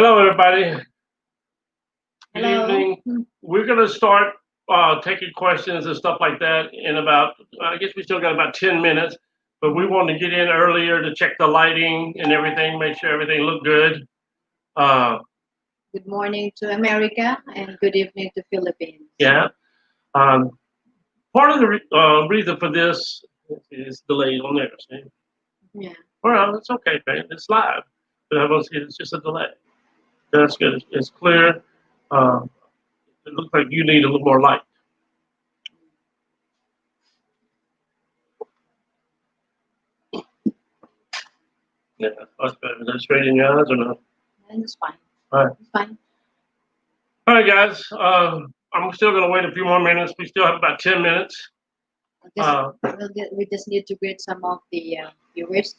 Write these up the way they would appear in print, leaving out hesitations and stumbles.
Hello, everybody. Good Hello. evening. We're going to start taking questions and stuff like that in about, I guess we still got about 10 minutes, but we want to get in earlier to check the lighting and everything, make sure everything looked good. Uh, Good morning to America and good evening to Philippines. yeah. Um, Part of the reason for this is delayed on there. See? Yeah. Well, it's okay, man. It's live. But I will see it's just a delay. That's good. It's clear. Uh, it looks like you need a little more light. Yeah, that's better. Is that straight in your eyes or not? And it's fine. All right. It's fine. All right, guys. I'm still going to wait a few more minutes. We still have about 10 minutes. We just need to greet some of the viewers.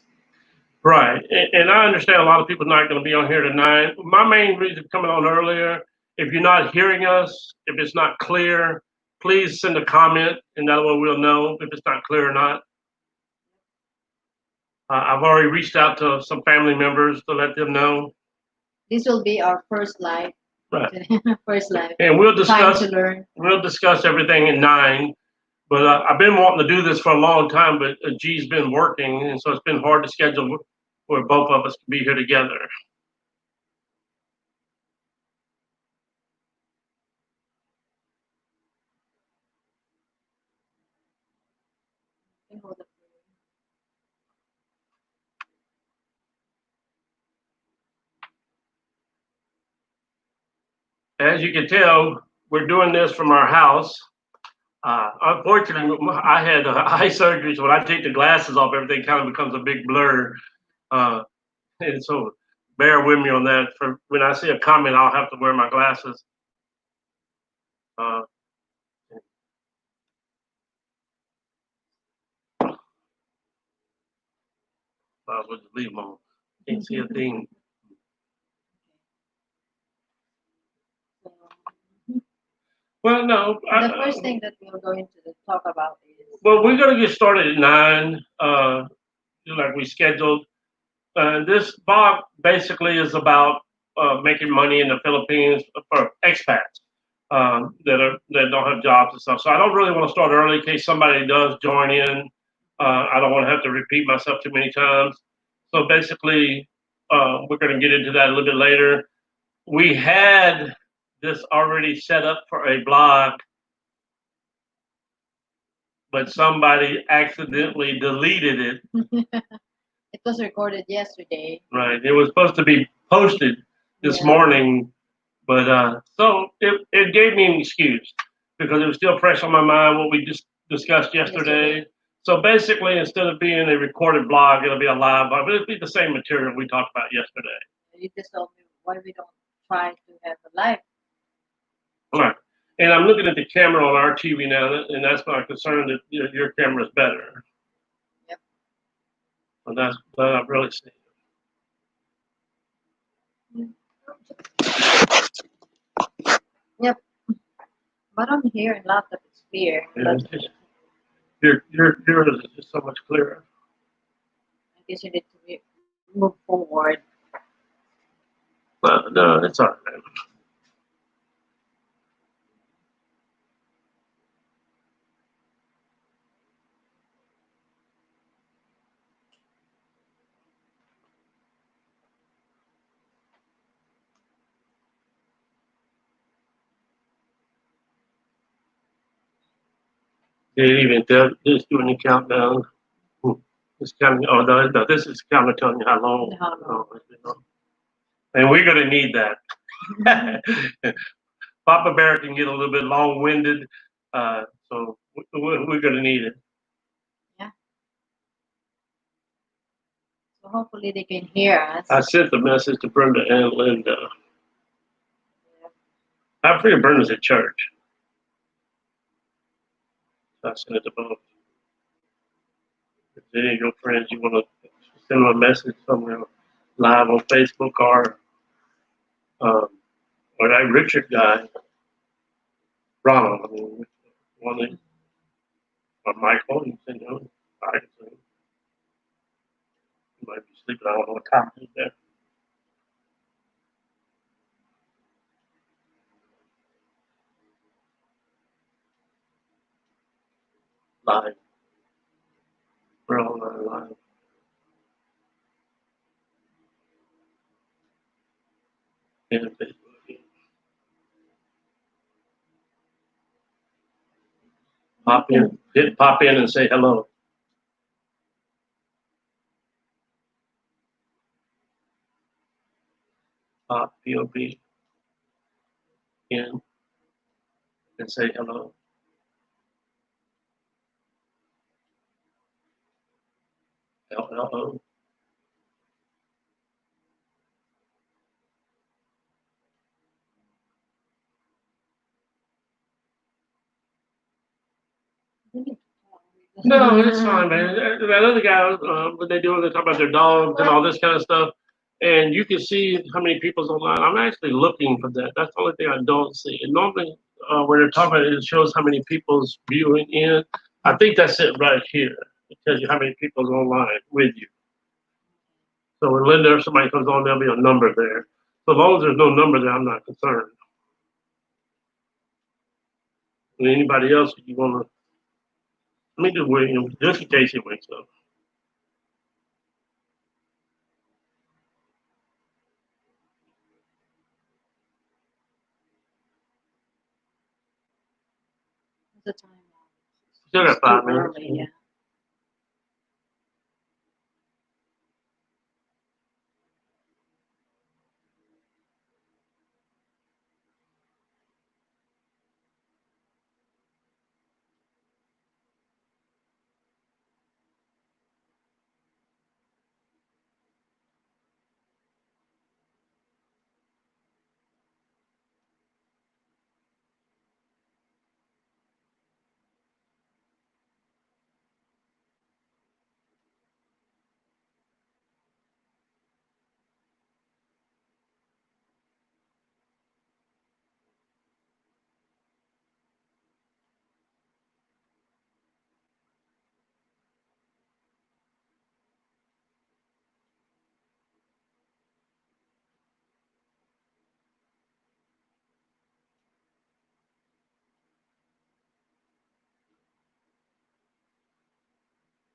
Right. And I understand a lot of people not going to be on here tonight. My main reason for coming on earlier, if you're not hearing us, if it's not clear, please send a comment, and that way we'll know if it's not clear or not. I've already reached out to some family members to let them know. This will be our first live. Right. First live. And we'll Time discuss. to learn. We'll discuss everything in 9. But I've been wanting to do this for a long time, but G's been working, and so it's been hard to schedule where both of us can be here together. As you can tell, we're doing this from our house. Unfortunately, I had eye surgery, so when I take the glasses off, everything kind of becomes a big blur. And so bear with me on that. For when I see a comment, I'll have to wear my glasses. I would leave them on. Can't see a thing. Well, no. The first thing that we're going to talk about is. Well, we're going to get started at 9, like we scheduled. This blog basically is about making money in the Philippines for expats that don't have jobs and stuff. So I don't really want to start early in case somebody does join in. I don't want to have to repeat myself too many times. So basically, we're going to get into that a little bit later. We had this already set up for a blog, but somebody accidentally deleted it. It was recorded yesterday. Right. It was supposed to be posted this morning, but so it gave me an excuse because it was still fresh on my mind what we just discussed yesterday. So basically, instead of being a recorded blog, it'll be a live blog, but it'll be the same material we talked about yesterday. You just told me why we don't try to have a live. Right. And I'm looking at the camera on our TV now, and that's my concern that your camera is better. Yep. And that's what I've really seen. Yep. But on here and laptop it's clear. Yours is just so much clearer. I guess you need to move forward. No, it's all right. They even just doing the countdown. It's counting. Oh no, this is kind of telling you how long. And we're gonna need that. Papa Bear can get a little bit long-winded, so we're gonna need it. Yeah. So hopefully they can hear us. I sent the message to Brenda and Linda. I figured Brenda's at church. So I sent it to both. If any of your friends you want to send them a message somewhere live on Facebook or that Richard guy, Ronald, I mean, one or Michael, you can send him. I can send him. He might be sleeping. I don't know what time it is there. live. We're on live. And Facebook. Pop in and say hello. Pop in and say hello. Hello. No, it's fine, man. That other guy, what they do, they talk about their dogs and all this kind of stuff. And you can see how many people's online. I'm actually looking for that. That's the only thing I don't see. And normally, when they're talking about it, it shows how many people's viewing in. I think that's it right here. It tells you how many people's online with you. So when Linda or somebody comes on, there'll be a number there. So as long as there's no number there, I'm not concerned. And anybody else, if you want to, let me do William, just in case he wakes up. The time. Still got 5 Too minutes. early, yeah.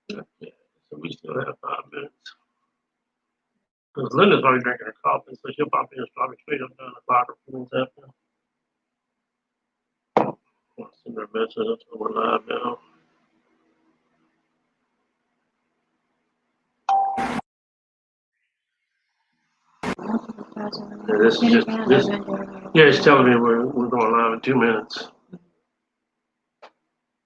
Yeah, so we still have 5 minutes. Because Linda's already drinking her coffee, so she'll pop in probably straight up down the block or things after. I'll send her a message, so we're live now. Yeah, this is just, yeah, it's telling me we're going live in 2 minutes.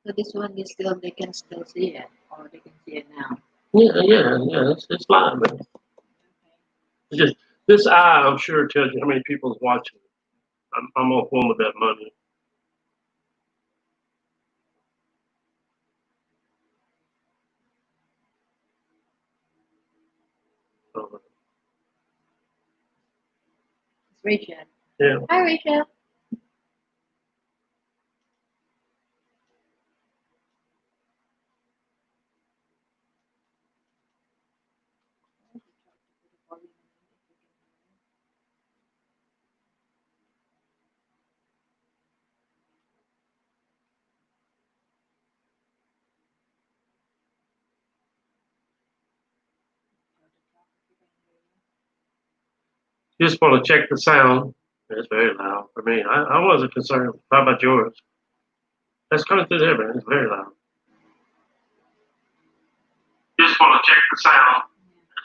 So this one is still, they can still see it, or they can see it now. Yeah, it's live, man. It's just, this eye, I'm sure, tells you how many people's watching. I'm on phone with that money. So, It's Rachel. yeah. Hi, Rachel. You just want to check the sound. It's very loud for me. I wasn't concerned. How about yours? That's coming through there, man. It's very loud. Just want to check the sound.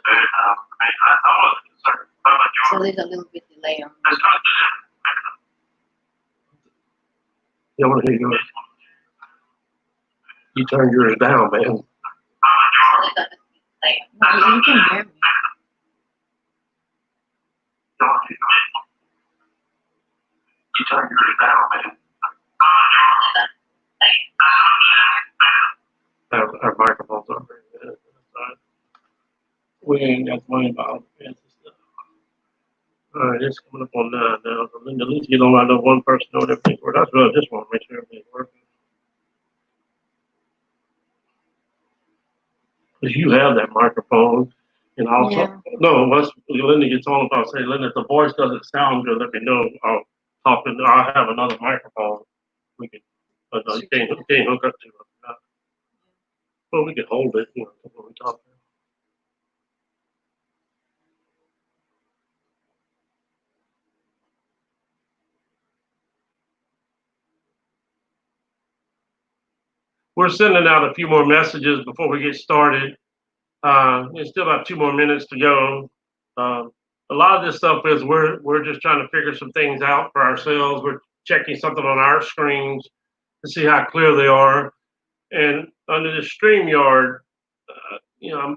It's very loud for me. I wasn't concerned. How about yours? So there's a little bit delay on. That's coming through there. You want to hear yours? You turned yours down, man. So there's a delay. No, you can hear me. You turned yours down, man. Our microphones aren't very good. We ain't got to worry about fancy stuff. All right, it's coming up on 9 now. So Linda, at least you know I know one person know everything's working. That's what I just want to make sure everything's working. Because you have that microphone. And also, Yeah. no, once Linda gets on, I'll say, Linda, if the voice doesn't sound good, let me know. I'll talk and I'll have another microphone. We can, but no, you can't hook up to it. Well, we could hold it, when we talk. We're sending out a few more messages before we get started. There's still about 2 more minutes to go. A lot of this stuff is we're just trying to figure some things out for ourselves. We're checking something on our screens to see how clear they are. And under the StreamYard,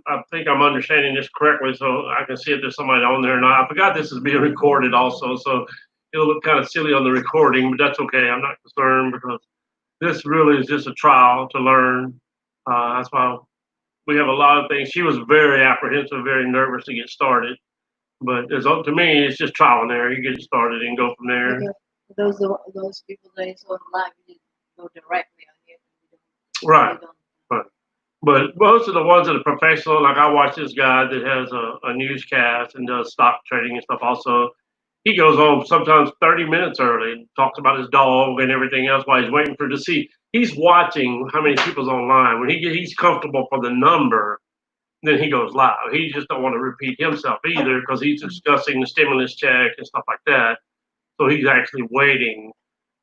I think I'm understanding this correctly, so I can see if there's somebody on there or not. I forgot this is being recorded also, so it'll look kind of silly on the recording, but that's okay. I'm not concerned because this really is just a trial to learn. That's why we have a lot of things. She was very apprehensive, very nervous to get started, but to me, it's just trial and error. You get started and go from there. Because those people that is on live, you go directly on here. Right. Right. But most of the ones that are professional, like I watch this guy that has a newscast and does stock trading and stuff also. He goes on sometimes 30 minutes early and talks about his dog and everything else while he's waiting to see. He's watching how many people's online. When he's comfortable for the number, then he goes live. He just don't want to repeat himself either because he's discussing the stimulus check and stuff like that. So he's actually waiting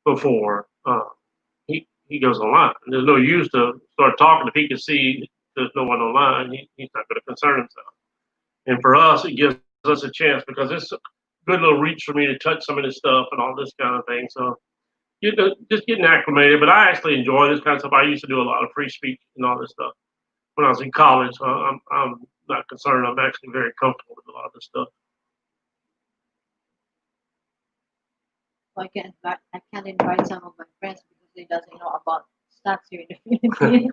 before he goes online. There's no use to start talking if he can see there's no one online. He's not going to concern himself. And for us, it gives us a chance because it's a good little reach for me to touch some of this stuff and all this kind of thing. So just getting acclimated. But I actually enjoy this kind of stuff. I used to do a lot of free speech and all this stuff when I was in college. So I'm not concerned. I'm actually very comfortable with a lot of this stuff. I can't invite some of my friends because they doesn't know about stocks here in the Philippines.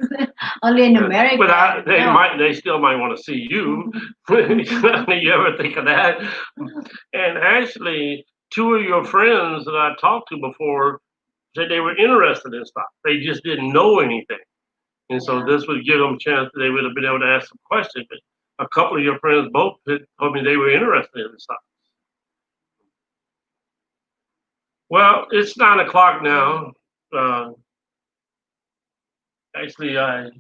Only in America. But they still might want to see you. You ever think of that? And actually, 2 of your friends that I talked to before said they were interested in stocks. They just didn't know anything. And so this would give them a chance that they would have been able to ask some questions. But a couple of your friends both told me they were interested in stocks. Well, it's 9 o'clock now. Actually, I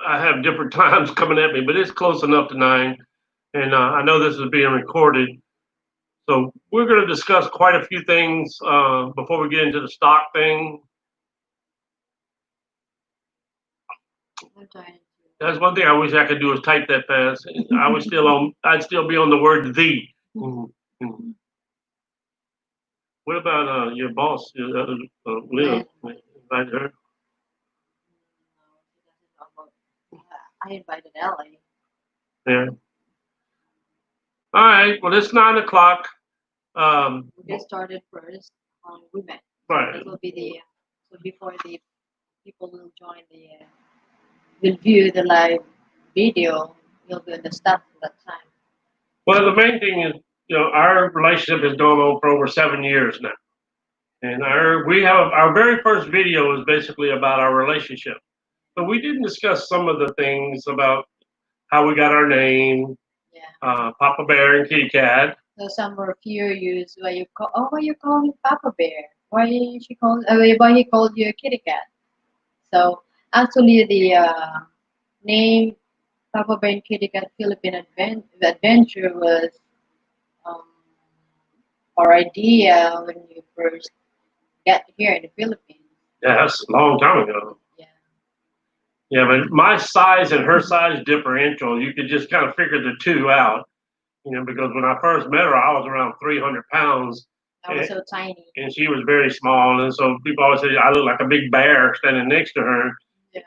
have different times coming at me, but it's close enough to 9. And I know this is being recorded. So we're going to discuss quite a few things before we get into the stock thing. That's one thing I wish I could do is type that fast. I'd still be on the word "the." Mm-hmm. What about your boss, Liz? Invite her. I invited Ellie. Yeah. All right. Well, it's 9 o'clock. We get started first on women. Right. It will be so before the people will join will view the live video. You'll be on the start at that time. Well, the main thing is, our relationship has gone on for over 7 years now. And our very first video is basically about our relationship. But we didn't discuss some of the things about how we got our name, Papa Bear and Kitty Cat. So some were furious why you call him Papa Bear? Why he called you a Kitty Cat? So actually the name Papa Bear and Kitty Cat Philippine Adventure was our idea when you first got here in the Philippines. Yeah, that's a long time ago. Yeah, but my size and her size differential, you could just kind of figure the two out. Because when I first met her, I was around 300 pounds. I was so tiny. And she was very small. And so people always say I look like a big bear standing next to her. Yeah.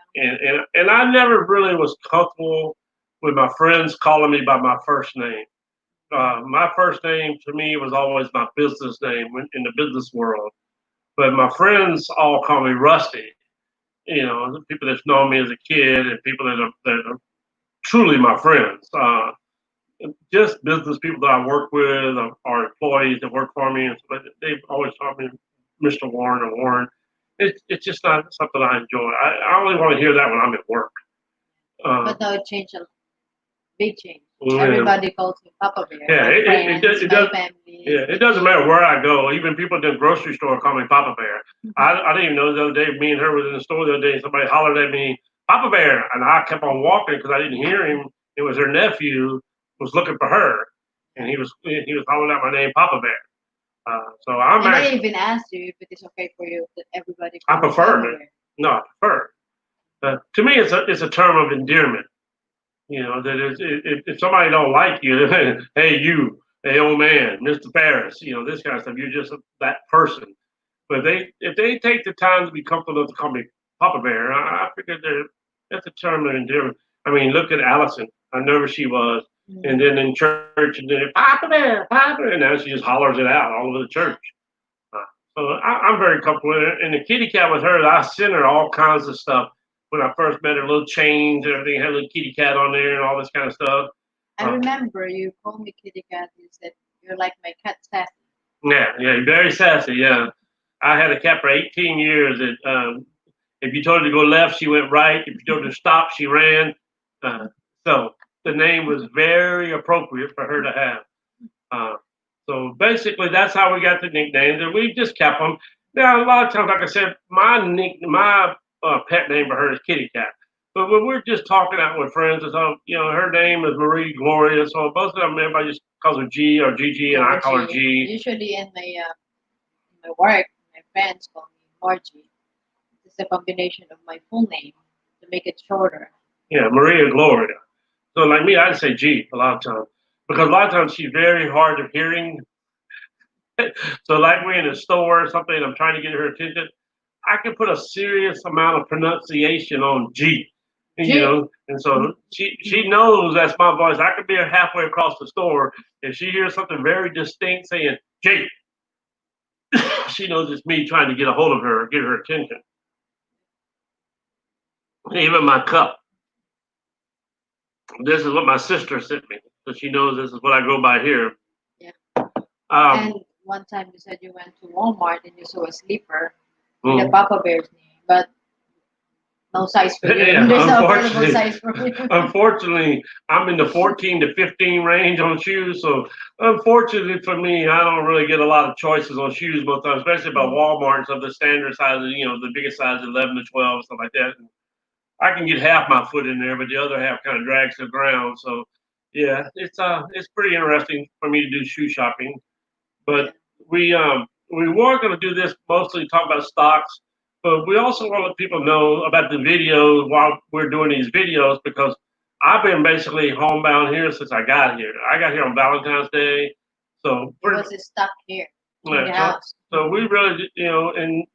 And I never really was comfortable with my friends calling me by my first name. My first name to me was always my business name in the business world. But my friends all call me Rusty. The people that's known me as a kid and people that are truly my friends. Just business people that I work with or employees that work for me. And so they've always called me Mr. Warren or Warren. It's just not something I enjoy. I only want to hear that when I'm at work. But now it changed a big change. Everybody calls me Papa Bear. Yeah, it doesn't matter where I go. Even people at the grocery store call me Papa Bear. I didn't even know the other day, me and her was in the store the other day, and somebody hollered at me, Papa Bear, and I kept on walking because I didn't hear him. It was her nephew was looking for her, and he was calling out my name, Papa Bear. So I'm And I actually, even asked you if it is okay for you that everybody I calls you prefer Papa it. Bear. No, I prefer. To me, it's a term of endearment. You know that if somebody don't like you, hey you, hey old man, Mr. Paris, this kind of stuff. You're just that person. But if they take the time to be comfortable enough to call me Papa Bear, I figured that's a term of endearment. I mean, look at Allison. I know where she was, and Mm. then in church, and then Papa Bear, Papa Bear, and now she just hollers it out all over the church. Uh, so I'm very comfortable with it. And the kitty cat with her, I sent her all kinds of stuff when I first met her, little chains, everything had a little kitty cat on there and all this kind of stuff. I remember you called me kitty cat. You said you're like my cat Sassy. Yeah, yeah, very sassy. Yeah, I had a cat for 18 years. If you told her to go left, she went right. If you told her to stop, she ran. Uh, so the name was very appropriate for her to have. Uh, so basically, that's how we got the nicknames, and we just kept them. Now, a lot of times, like I said, my pet name for her is Kitty Cat. But when we're just talking out with friends, and so her name is Marie Gloria. So both of them, everybody just calls her G or Gigi, and I call her Margie. G. Usually in my work, my friends call me Margie. It's a combination of my full name to make it shorter. Yeah, Maria Gloria. So like me, I'd say G a lot of times because a lot of times she's very hard of hearing. So like we're in a store or something, I'm trying to get her attention. I can put a serious amount of pronunciation on G, G. and so she knows that's my voice. I could be halfway across the store, and she hears something very distinct saying G. She knows it's me trying to get a hold of her, get her attention. Even my cup. This is what my sister sent me, so she knows this is what I go by here. Yeah. Um, And one time you said you went to Walmart and you saw a slipper with a mm, Papa Bear's name, but no size for you. yeah, There's no available size for you. unfortunately, I'm in the 14 to 15 range on shoes. So, unfortunately for me, I don't really get a lot of choices on shoes most times, especially by Walmart. So the standard sizes, the biggest size, 11 to 12, stuff like that. And I can get half my foot in there, but the other half kind of drags the ground. So, yeah, it's pretty interesting for me to do shoe shopping. Yeah. But we were going to do this mostly talk about stocks, but we also want to let people know about the videos while we're doing these videos because I've been basically homebound here since I got here. I got here on Valentine's Day, so It was stuck here in the yeah, house. so we really and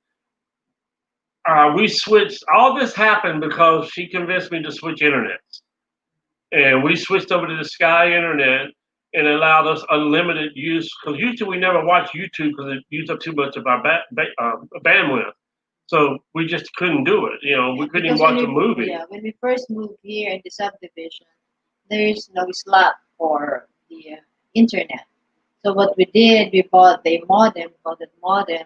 we switched. All this happened because she convinced me to switch internets, and we switched over to the Sky Internet and allowed us unlimited use. Because usually we never watch YouTube because it used up too much of our bandwidth. So we just couldn't do it. Yeah, We couldn't even because watch a movie. when we first moved here in the subdivision, there is no slot for the internet. So what we did, we bought the modem, called it modem,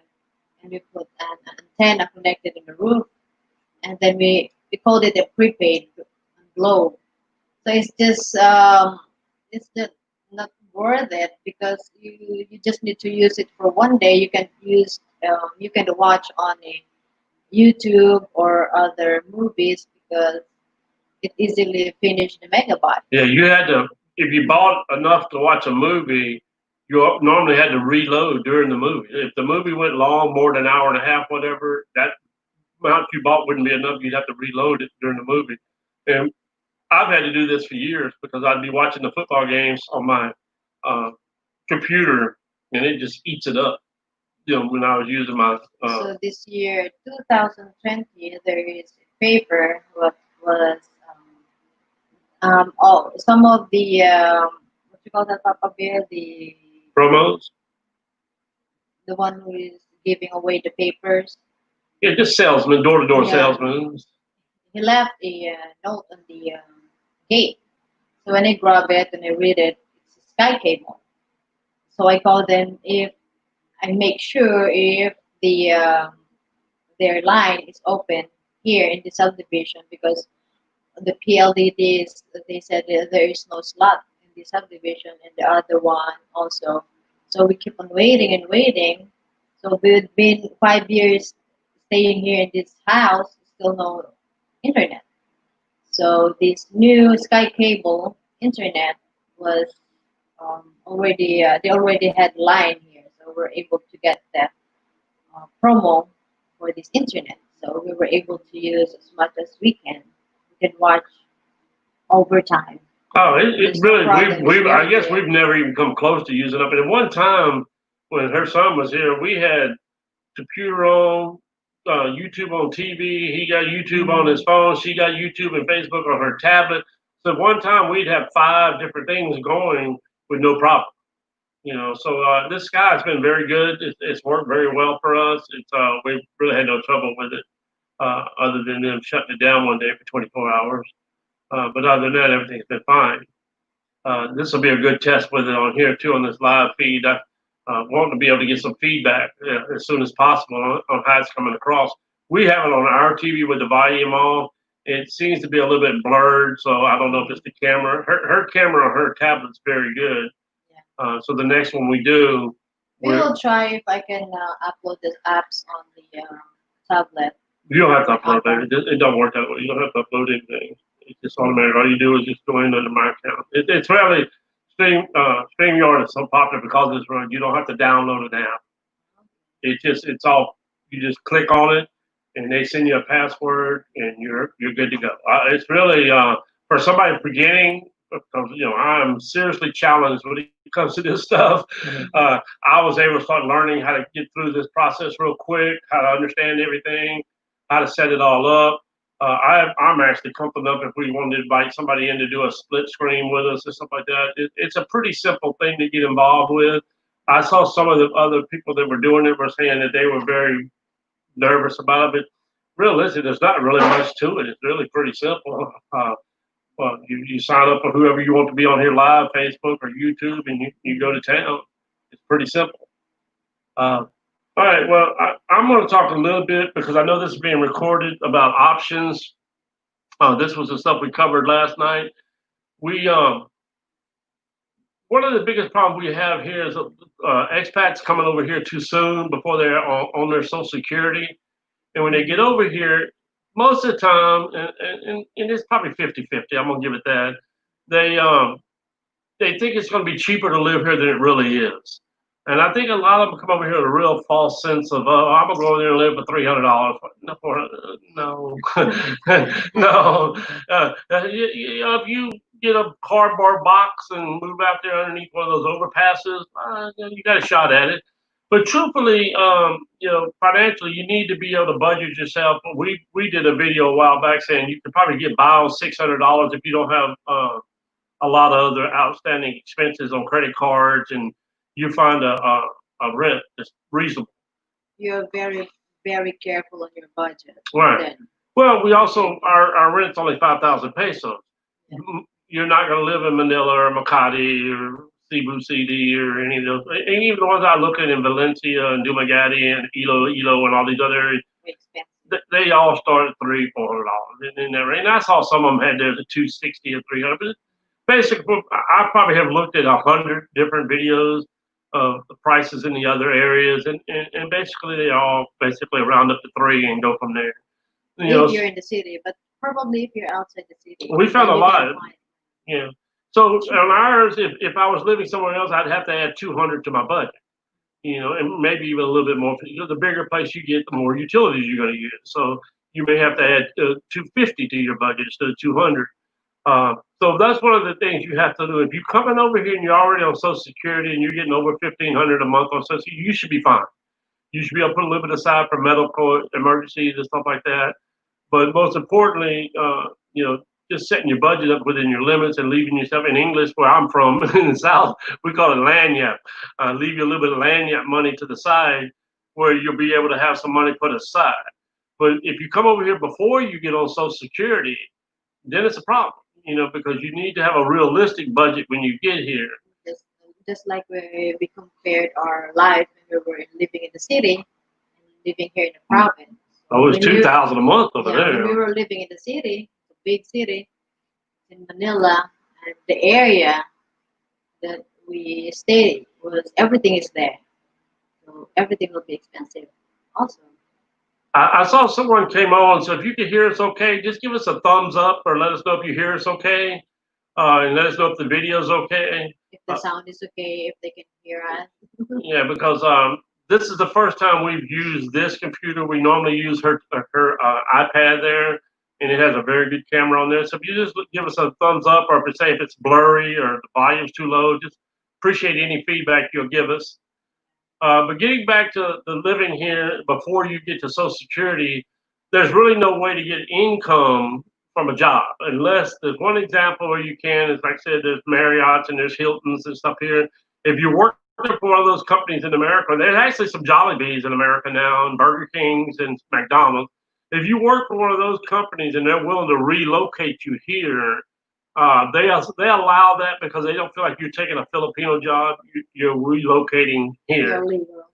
and we put an antenna connected in the roof, and then we called it a prepaid globe. So it's just not worth it because you just need to use it for one day. You can watch on a YouTube or other movies because it easily finish the megabyte. Yeah, you had to. If you bought enough to watch a movie, you normally had to reload during the movie. If the movie went long, more than an hour and a half, whatever, that amount you bought wouldn't be enough. You'd have to reload it during the movie. And I've had to do this for years because I'd be watching the football games on my uh, computer, and it just eats it up. When I was using my So this year, 2020, there is a paper what was some of the what you call that, Papa Bear, promos. the one who is giving away the papers. Yeah, just salesmen, door to door Yeah, salesmen. he left a note on the gate. So when I grab it and I read it, it's a Sky Cable. So I call them if I make sure if their line is open here in the subdivision because the PLDTs they said that there is no slot in the subdivision and the other one also. So we keep on waiting and waiting. So we've been 5 years staying here in this house, still no internet. So this new Sky Cable internet was already they already had line here, so we're able to get that promo for this internet. So we were able to use as much as we can. We can watch over time. Oh, it There's no really, problem. It's I very guess good. we've never even come close to using up. And at one time, when her son was here, we had computer on, YouTube on TV. He got YouTube on his phone. She got YouTube and Facebook on her tablet. So at one time, we'd have 5 different things going with no problem. So this guy's been very good. It's worked very well for us. We really had no trouble with it, other than them shutting it down one day for 24 hours. But other than that, everything's been fine. This will be a good test with it on here too on this live feed. I want to be able to get some feedback as soon as possible on how it's coming across. We have it on our TV with the volume on. It seems to be a little bit blurred, so I don't know if it's the camera. Her camera on her tablet's very good. Yeah. So the next one we do, We will try if I can upload the apps on the tablet. you don't have to My upload iPhone. that. It don't work that way. You don't have to upload anything. It's just automatic. All you do is just go into my account. It's really StreamYard is so popular because it's run. You don't have to download an app. It's all you just click on it, and they send you a password, and you're good to go. It's really for somebody beginning, because I'm seriously challenged when it comes to this stuff. I was able to start learning how to get through this process real quick, how to understand everything, how to set it all up. I'm actually comfortable enough if we wanted to invite somebody in to do a split screen with us or something like that. It's a pretty simple thing to get involved with. I saw some of the other people that were doing it were saying that they were very nervous about it. But realistically, there's not really much to it. It's really pretty simple. Well, you sign up for whoever you want to be on here live, Facebook or YouTube, and you go to town. It's pretty simple. Uh, all right. Well, I'm going to talk a little bit because I know this is being recorded about options. This was the stuff we covered last night. We One of the biggest problems we have here is expats coming over here too soon before they're on their Social Security. And when they get over here, most of the time, and it's probably 50-50, I'm going to give it that, they think it's going to be cheaper to live here than it really is. And I think a lot of them come over here with a real false sense of, oh, I'm gonna go over there and live for $300. No, no. If you get a cardboard box and move out there underneath one of those overpasses, you got a shot at it. But truthfully, financially, you need to be able to budget yourself. We did a video a while back saying you could probably get by on $600 if you don't have a lot of other outstanding expenses on credit cards, and you find a rent that's reasonable. You're very, very careful on your budget. Right. Then. Well, we also our rent's only 5,000 pesos. Yeah. You're not going to live in Manila or Makati or Cebu CD or any of those. And even the ones I look at in Valencia and Dumaguete and Iloilo and all these other areas, they all start at $300-$400 in that range. And I saw some of them had theirs at $260 or $300. But basically, I probably have looked at 100 different videos of the prices in the other areas, and basically they all basically round up to 3 and go from there. If you're in the city, but probably if you're outside the city, we found a lot. Yeah. So on ours, if I was living somewhere else, I'd have to add 200 to my budget. And maybe even a little bit more. The bigger place you get, the more utilities you're going to use. So you may have to add 250 to your budget instead of 200. So that's one of the things you have to do. If you're coming over here and you're already on Social Security and you're getting over 1,500 a month on Social Security, you should be fine. You should be able to put a little bit aside for medical emergencies and stuff like that. But most importantly, just setting your budget up within your limits and leaving yourself in English, where I'm from in the South, we call it lanyard. Leave you a little bit of lanyard money to the side where you'll be able to have some money put aside. But if you come over here before you get on Social Security, then it's a problem, because you need to have a realistic budget when you get here. Just like we compared our life when we were living in the city and living here in the province. Oh, it was 2,000 a month over there. When we were living in the city, the big city, in Manila, and the area that we stayed was everything is there. So everything will be expensive also. I saw someone came on, so if you can hear us okay, just give us a thumbs up or let us know if you hear us okay, and let us know if the video's okay. If the sound is okay, if they can hear us. Yeah, because this is the first time we've used this computer. We normally use her iPad there, and it has a very good camera on there. So if you just give us a thumbs up, or if it's say if it's blurry or the volume's too low, just appreciate any feedback you'll give us. But getting back to the living here before you get to Social Security, there's really no way to get income from a job unless there's one example where you can, is like I said, there's Marriott's and there's Hilton's and stuff here. If you work for one of those companies in America, there's actually some Jollibees in America now, and Burger Kings and McDonald's. If you work for one of those companies and they're willing to relocate you here, they allow that because they don't feel like you're taking a Filipino job. You're relocating here. You're legal.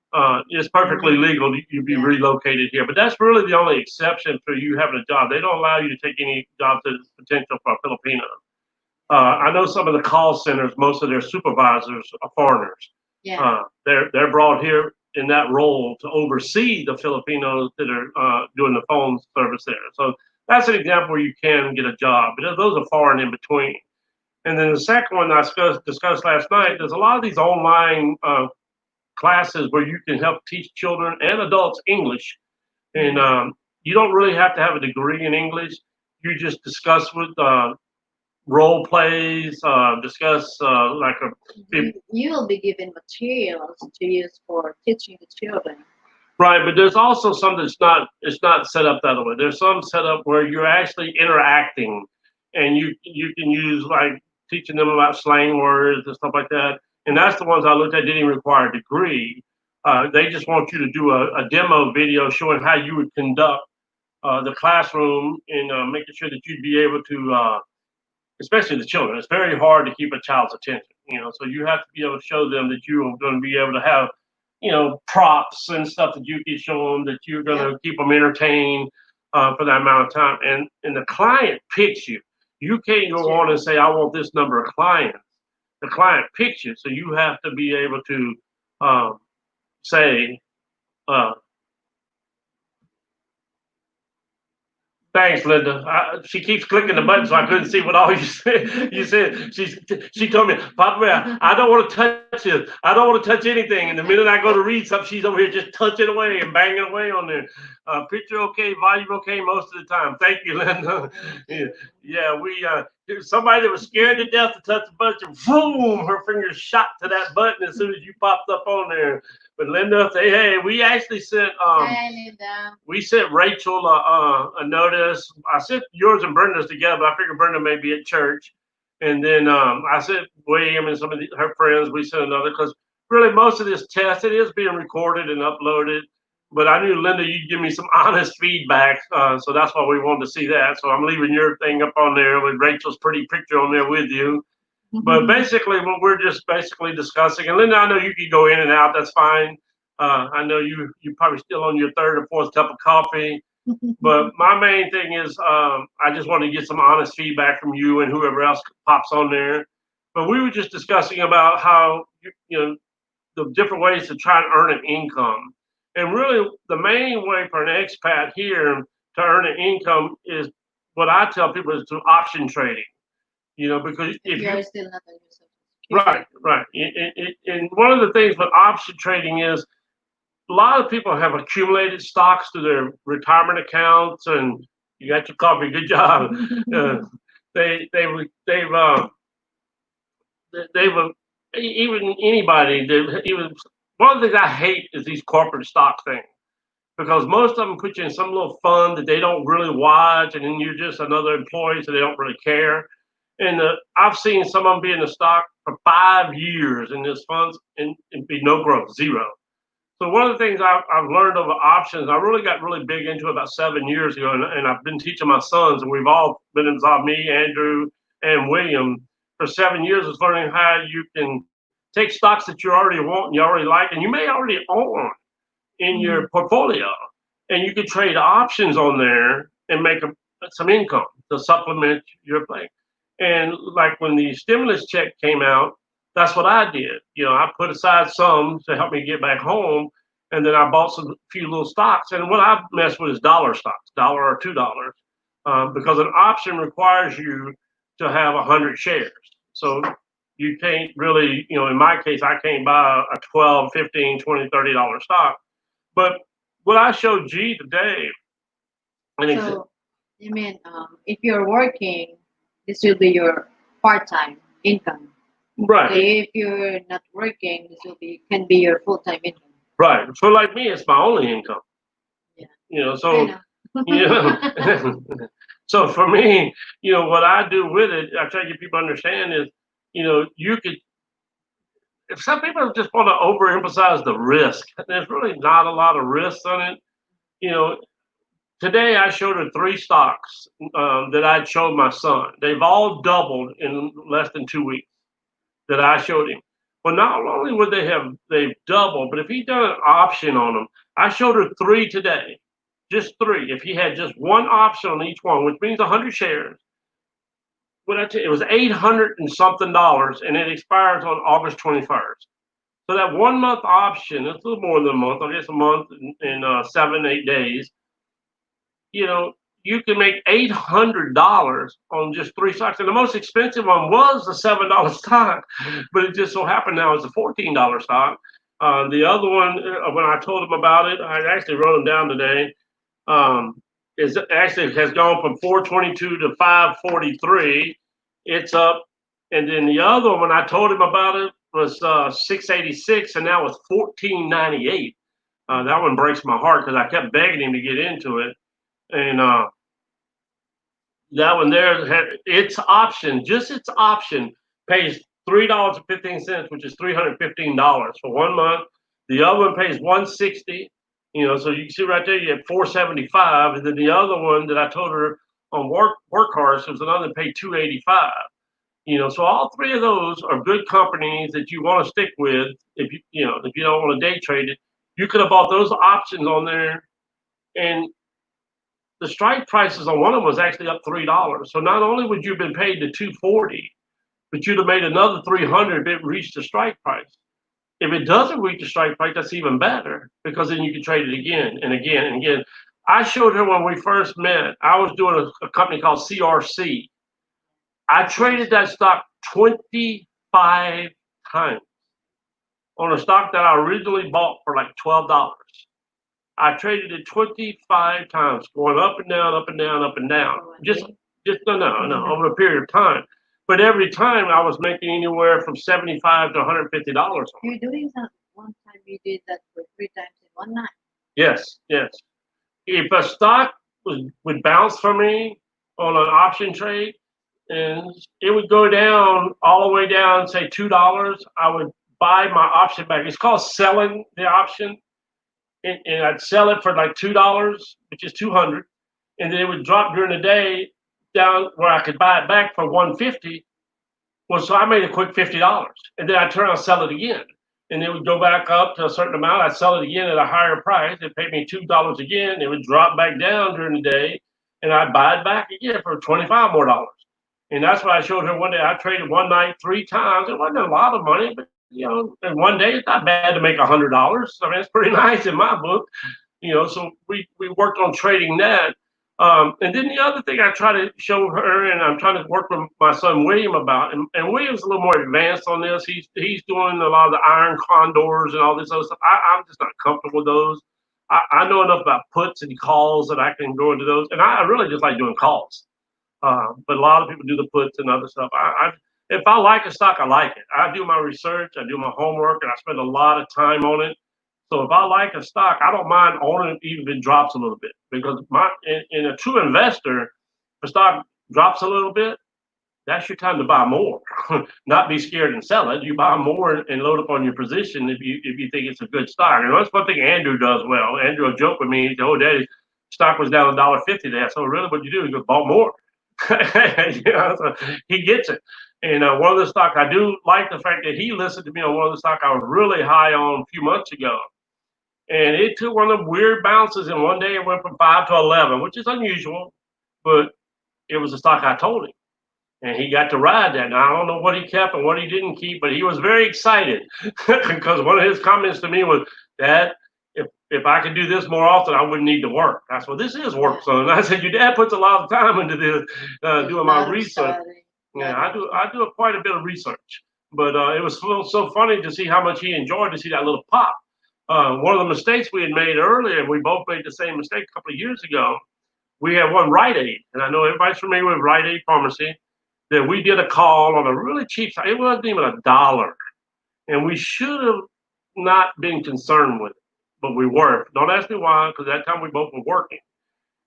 It's perfectly legal. You'd be Yeah. relocated here, but that's really the only exception for you having a job. They don't allow you to take any job that is potential for a Filipino. I know some of the call centers, most of their supervisors are foreigners. Yeah. They're brought here in that role to oversee the Filipinos that are doing the phone service there. So that's an example where you can get a job, but those are far and in between. And then the second one I discussed last night, there's a lot of these online classes where you can help teach children and adults English. And you don't really have to have a degree in English. You just discuss with role plays, discuss like a You will be given materials to use for teaching the children. right, but there's also some that's not it's not set up that way. There's some set up where you're actually interacting, and you can use like teaching them about slang words and stuff like that. And that's the ones I looked at didn't even require a degree. They just want you to do a demo video showing how you would conduct the classroom and making sure that you'd be able to, especially the children. It's very hard to keep a child's attention, so you have to be able to show them that you are going to be able to have, props and stuff that you can show them that you're going to keep them entertained for that amount of time. And the client picks you. You can't go on and say, I want this number of clients. The client picks you, so you have to be able to say, uh, thanks, Linda. She keeps clicking the button, so I couldn't see what all you said. You said she told me, Papa Bear, I don't want to touch it. I don't want to touch anything. And the minute I go to read something, she's over here just touching away and banging away on there. Picture okay, volume okay most of the time. Thank you, Linda. We somebody that was scared to death to touch the button, boom, her fingers shot to that button as soon as you popped up on there. But Linda, say, hey, we actually sent Linda. we sent Rachel a notice. I sent yours and Brenda's together, but I figured Brenda may be at church. And then I sent William and some of her friends. We sent another because really most of this test it is being recorded and uploaded. But I knew Linda, you'd give me some honest feedback, so that's why we wanted to see that. So I'm leaving your thing up on there with Rachel's pretty picture on there with you. But basically, what we're just basically discussing, and Linda, I know you can go in and out. That's fine. I know you're probably still on your third or fourth cup of coffee. But my main thing is, I just want to get some honest feedback from you and whoever else pops on there. But we were just discussing about how the different ways to try and earn an income. And really, the main way for an expat here to earn an income is what I tell people is through option trading. Because if You're still not on your right, and one of the things with option trading is a lot of people have accumulated stocks to their retirement accounts, and you got your coffee. Good job. They've even anybody. Even one of the things I hate is these corporate stock things because most of them put you in some little fund that they don't really watch, and then you're just another employee, so they don't really care. And I've seen some of them be in the stock for 5 years in this funds and be no growth, zero. So one of the things I've learned over options, I really got really big into it about 7 years ago, and I've been teaching my sons, and we've all been involved, me, Andrew, and William, for 7 years is learning how you can take stocks that you already want and you already like, and you may already own in your portfolio, and you can trade options on there and make some income to supplement your play. And like when the stimulus check came out, that's what I did. I put aside some to help me get back home. and then I bought some few little stocks. And what I mess with is dollar stocks, dollar or $2, because an option requires you to have 100 shares. So you can't really, in my case, I can't buy a 12, 15, 20, $30 stock. But what I showed G today, and So you mean if you're working, this will be your part-time income. So right, if you're not working, this will be can be your full-time income. right. So like me, it's my only income. Yeah. I So know. so for me, what I do with it, I try to get people to understand is, you could. If some people just want to overemphasize the risk, there's really not a lot of risk on it. You know, Today I showed her three stocks that I'd showed my son. They've all doubled in less than 2 weeks that I showed him. Well, not only would they've doubled, but if he'd done an option on them, I showed her three today, just three. If he had just one option on each one, which means 100 shares, what I tell you, it was 800 and something dollars, and it expires on August 21st. So that 1 month option, it's a little more than a month, I guess a month and 7, 8 days. You know, you can make $800 on just three stocks. And the most expensive one was a $7 stock, but it just so happened now it's a $14 stock. The other one, when I told him about it, I actually wrote them down today. Is actually has gone from 422 to 543. It's up, and then the other one, when I told him about it, was 686, and now it's 1498. That one breaks my heart because I kept begging him to get into it, and that one there, its option, just its option, pays $3.15, which is $315 for 1 month. The other one pays 160. So you can see right there, you have 475, and then the other one that I told her on Workhorse was another that paid 285. So all three of those are good companies that you want to stick with if you don't want to day trade it. You could have bought those options on there, and the strike prices on one of them was actually up $3. So not only would you have been paid the 240, but you'd have made another 300 if it reached the strike price. If it doesn't reach the strike price, that's even better because then you can trade it again and again and again. I showed her when we first met. I was doing a company called CRC. I traded that stock 25 times on a stock that I originally bought for like $12. I traded it 25 times, going up and down, up and down, up and down. Just no, over a period of time. But every time I was making anywhere from $75 to $150. You're doing that one time. You did that for 3 times in one night. Yes, yes. If a stock would bounce for me on an option trade, and it would go down all the way down, say $2, I would buy my option back. It's called selling the option. And I'd sell it for like $2, which is 200, and then it would drop during the day down where I could buy it back for 150. Well, so I made a quick $50, and then I'd turn around and sell it again, and it would go back up to a certain amount. I'd sell it again at a higher price. It paid me $2 again. It would drop back down during the day, and I'd buy it back again for $25 more. And that's what I showed her one day. I traded one night 3 times. It wasn't a lot of money, but in one day, it's not bad to make $100. I mean, it's pretty nice in my book. So we worked on trading that. And then the other thing I try to show her, and I'm trying to work with my son William about, and William's a little more advanced on this. He's doing a lot of the iron condors and all this other stuff. I'm just not comfortable with those. I know enough about puts and calls that I can go into those, and I really just like doing calls. But a lot of people do the puts and other stuff. If I like a stock, I like it. I do my research, I do my homework, and I spend a lot of time on it. So if I like a stock, I don't mind owning it even if it drops a little bit. Because in a true investor, if a stock drops a little bit, that's your time to buy more. Not be scared and sell it. You buy more and load up on your position if you think it's a good stock. And that's one thing Andrew does well. Andrew will joke with me. He said, "Oh, Daddy, stock was down $1.50 there." So really, what you do is you bought more. So he gets it. And one of the stock, I do like the fact that he listened to me on one of the stock I was really high on a few months ago. And it took one of the weird bounces, and one day it went from 5 to 11, which is unusual, but it was a stock I told him. And he got to ride that. Now, I don't know what he kept and what he didn't keep, but he was very excited because one of his comments to me was, "Dad, if if I could do this more often, I wouldn't need to work. I said, well, this is work, son. I said, your dad puts a lot of time into this, doing my research. Yeah, I do quite a bit of research. But it was so funny to see how much he enjoyed to see that little pop. One of the mistakes we had made earlier, we both made the same mistake a couple of years ago. We had one Rite Aid, and I know everybody's familiar with Rite Aid Pharmacy, that we did a call on a really cheap site. It wasn't even $1. And we should have not been concerned with it, but we were. Don't ask me why, because that time we both were working.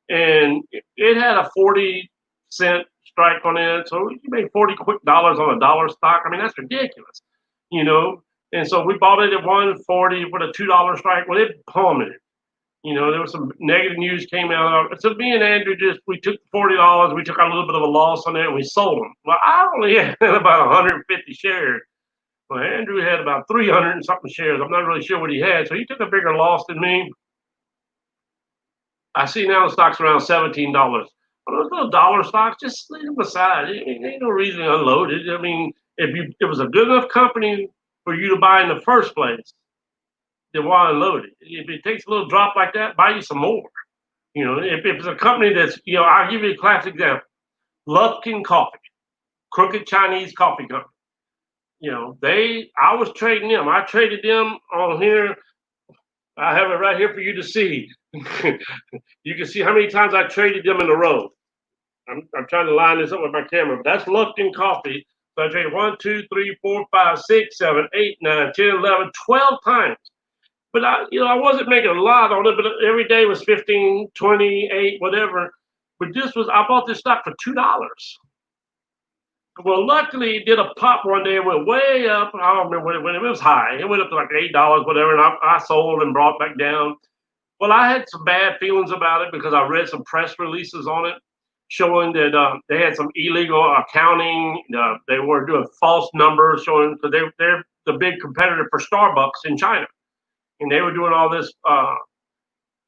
And it had a 40-cent strike on it. So you made 40 quick dollars on $1 stock. I mean, that's ridiculous, you know? And so we bought it at 140 with a $2 strike. Well, it plummeted. You know, there was some negative news came out. So me and Andrew we took $40, we took a little bit of a loss on it, and we sold them. Well, I only had about 150 shares. Well, Andrew had about 300 and something shares. I'm not really sure what he had. So he took a bigger loss than me. I see now the stock's around $17. Well, those little dollar stocks, just leave them aside. It ain't no reason to unload it. I mean, if it was a good enough company for you to buy in the first place, then why unload it? If it takes a little drop like that, buy you some more. You know, if it's a company that's, you know, I'll give you a classic example. Lufkin Coffee, Crooked Chinese Coffee Company. You know, I was trading them. I traded them on here. I have it right here for you to see. You can see how many times I traded them in a row. I'm trying to line this up with my camera, but that's Lufkin Coffee. So I traded 1, 2, 3, 4, 5, 6, 7, 8, 9, 10, 11, 12 times. But I wasn't making a lot on it, but every day was 15, 28, whatever. But I bought this stock for $2. Well, luckily it did a pop one day. It went way up. I don't remember when it was high. It went up to like $8, whatever, and I sold and brought back down. Well, I had some bad feelings about it because I read some press releases on it showing that they had some illegal accounting. They were doing false numbers showing, because they're the big competitor for Starbucks in China. And they were doing all this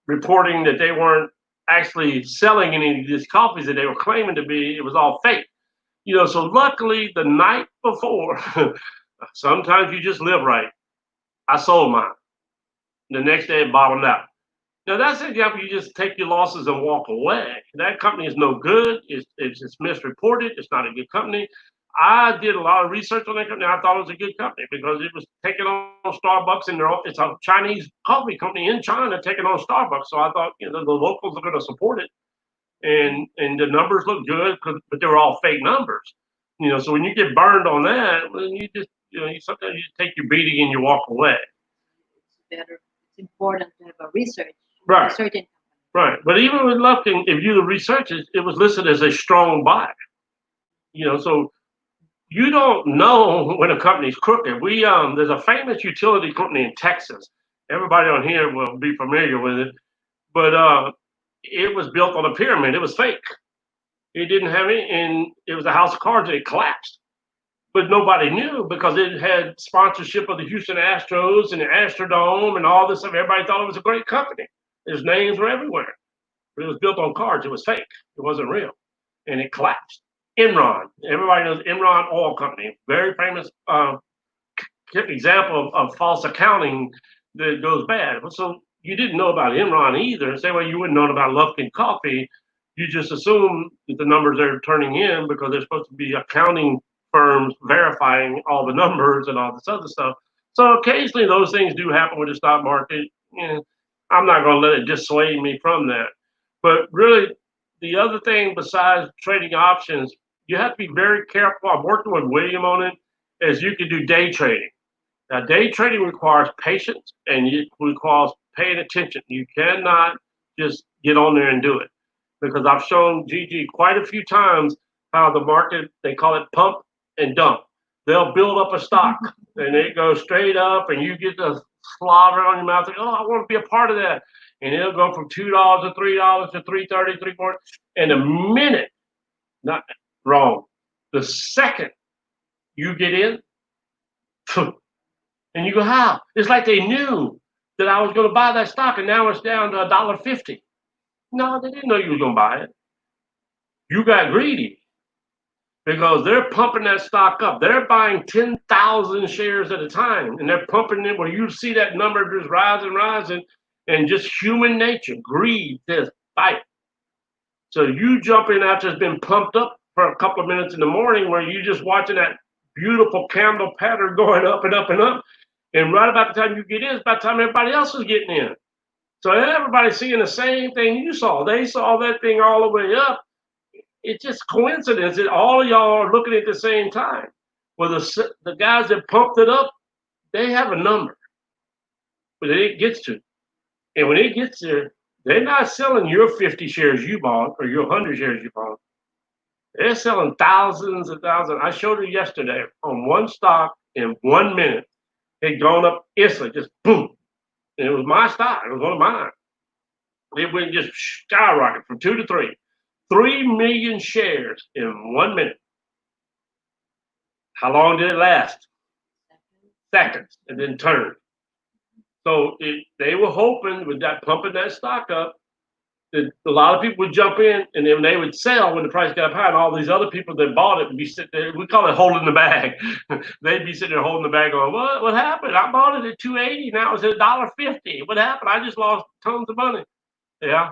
reporting that they weren't actually selling any of these coffees that they were claiming to be. It was all fake. You know, so luckily the night before, sometimes you just live right. I sold mine. The next day it bottomed out. Now that's an example. You just take your losses and walk away. That company is no good. It's misreported. It's not a good company. I did a lot of research on that company. I thought it was a good company because it was taking on Starbucks, and it's a Chinese coffee company in China taking on Starbucks. So I thought, you know, the locals are going to support it, and the numbers look good, but they were all fake numbers. You know, so when you get burned on that, well, you just, you know, sometimes you just take your beating and you walk away. It's better. It's important to have a research. Right. Certain. Right. But even with Lufkin, if you research it, it was listed as a strong buy. You know, so you don't know when a company's crooked. There's a famous utility company in Texas. Everybody on here will be familiar with it, but it was built on a pyramid. It was fake. It didn't have any, and it was a house of cards, and it collapsed. But nobody knew because it had sponsorship of the Houston Astros and the Astrodome and all this stuff. Everybody thought it was a great company. His names were everywhere. But it was built on cards. It was fake. It wasn't real, and it collapsed. Enron. Everybody knows Enron Oil Company. Very famous example of false accounting that goes bad. So you didn't know about Enron either. Same way you wouldn't know about Lufkin Coffee. You just assume that the numbers they're turning in because they're supposed to be accounting firms verifying all the numbers and all this other stuff. So occasionally those things do happen with the stock market. I'm not going to let it dissuade me from that. But really, the other thing besides trading options, you have to be very careful. I'm working with William on it, as you can do day trading. Now, day trading requires patience and it requires paying attention. You cannot just get on there and do it, because I've shown Gigi quite a few times how the market, they call it pump and dump. They'll build up a stock and it goes straight up and you get the slobber on your mouth. Like, oh, I want to be a part of that. And it'll go from $2 to $3 to $3.30, $3.40. And the minute, not wrong, the second you get in, and you go, how? It's like they knew that I was going to buy that stock and now it's down to $1.50. No, they didn't know you were going to buy it. You got greedy because they're pumping that stock up. They're buying 10,000 shares at a time, and they're pumping it where you see that number just rising, rising. And just human nature, greed, this fight. So you jump in after it's been pumped up for a couple of minutes in the morning where you just watching that beautiful candle pattern going up and up and up. And right about the time you get in, it's about the time everybody else is getting in. So everybody's seeing the same thing you saw. They saw that thing all the way up. It's just coincidence that all of y'all are looking at the same time. Well, the guys that pumped it up, they have a number, but it gets to. And when it gets there, they're not selling your 50 shares you bought or your 100 shares you bought. They're selling thousands and thousands. I showed you yesterday on one stock in 1 minute. It gone up instantly, just boom. And it was my stock. It was one of mine. It went just skyrocket from 2 to 3. 3 million shares in 1 minute. How long did it last? Seconds, and then turned. So they were hoping with that pumping that stock up, that a lot of people would jump in and then they would sell when the price got high, and all these other people that bought it would be sitting there. We call it holding the bag. They'd be sitting there holding the bag, going, "What happened? I bought it at $2.80. Now it's at $1.50. What happened? I just lost tons of money." Yeah,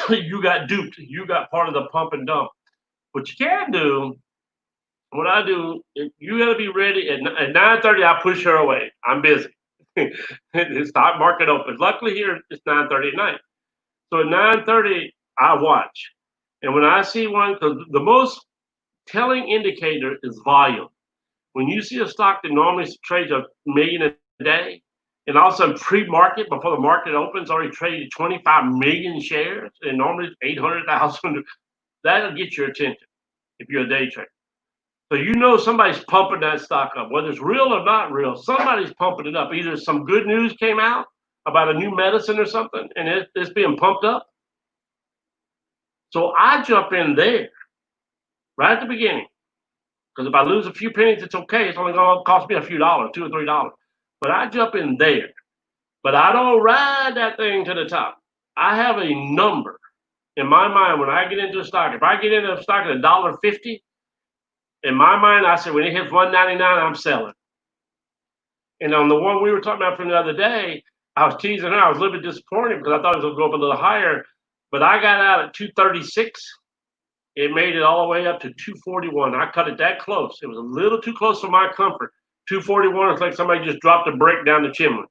you got duped. You got part of the pump and dump. What you can do, what I do, you got to be ready at 9:30. I push her away. I'm busy. The stock market opens. Luckily here it's 9:30 at night. So at 9:30 I watch, and when I see one, because the most telling indicator is volume. When you see a stock that normally trades a million a day, and all of a sudden pre-market before the market opens already traded 25 million shares, and normally it's 800,000, that'll get your attention if you're a day trader. So you know somebody's pumping that stock up, whether it's real or not real. Somebody's pumping it up. Either some good news came out about a new medicine or something, and it's being pumped up. So I jump in there right at the beginning, because if I lose a few pennies, it's okay. It's only going to cost me a few dollars, $2 or $3. But I jump in there. But I don't ride that thing to the top. I have a number in my mind when I get into a stock. If I get into a stock at $1.50, in my mind, I say when it hits $1.99, I'm selling. And on the one we were talking about from the other day, I was teasing her. I was a little bit disappointed because I thought it was going to go up a little higher. But I got out at 236. It made it all the way up to 241. I cut it that close. It was a little too close for my comfort. 241 is like somebody just dropped a brick down the chimney,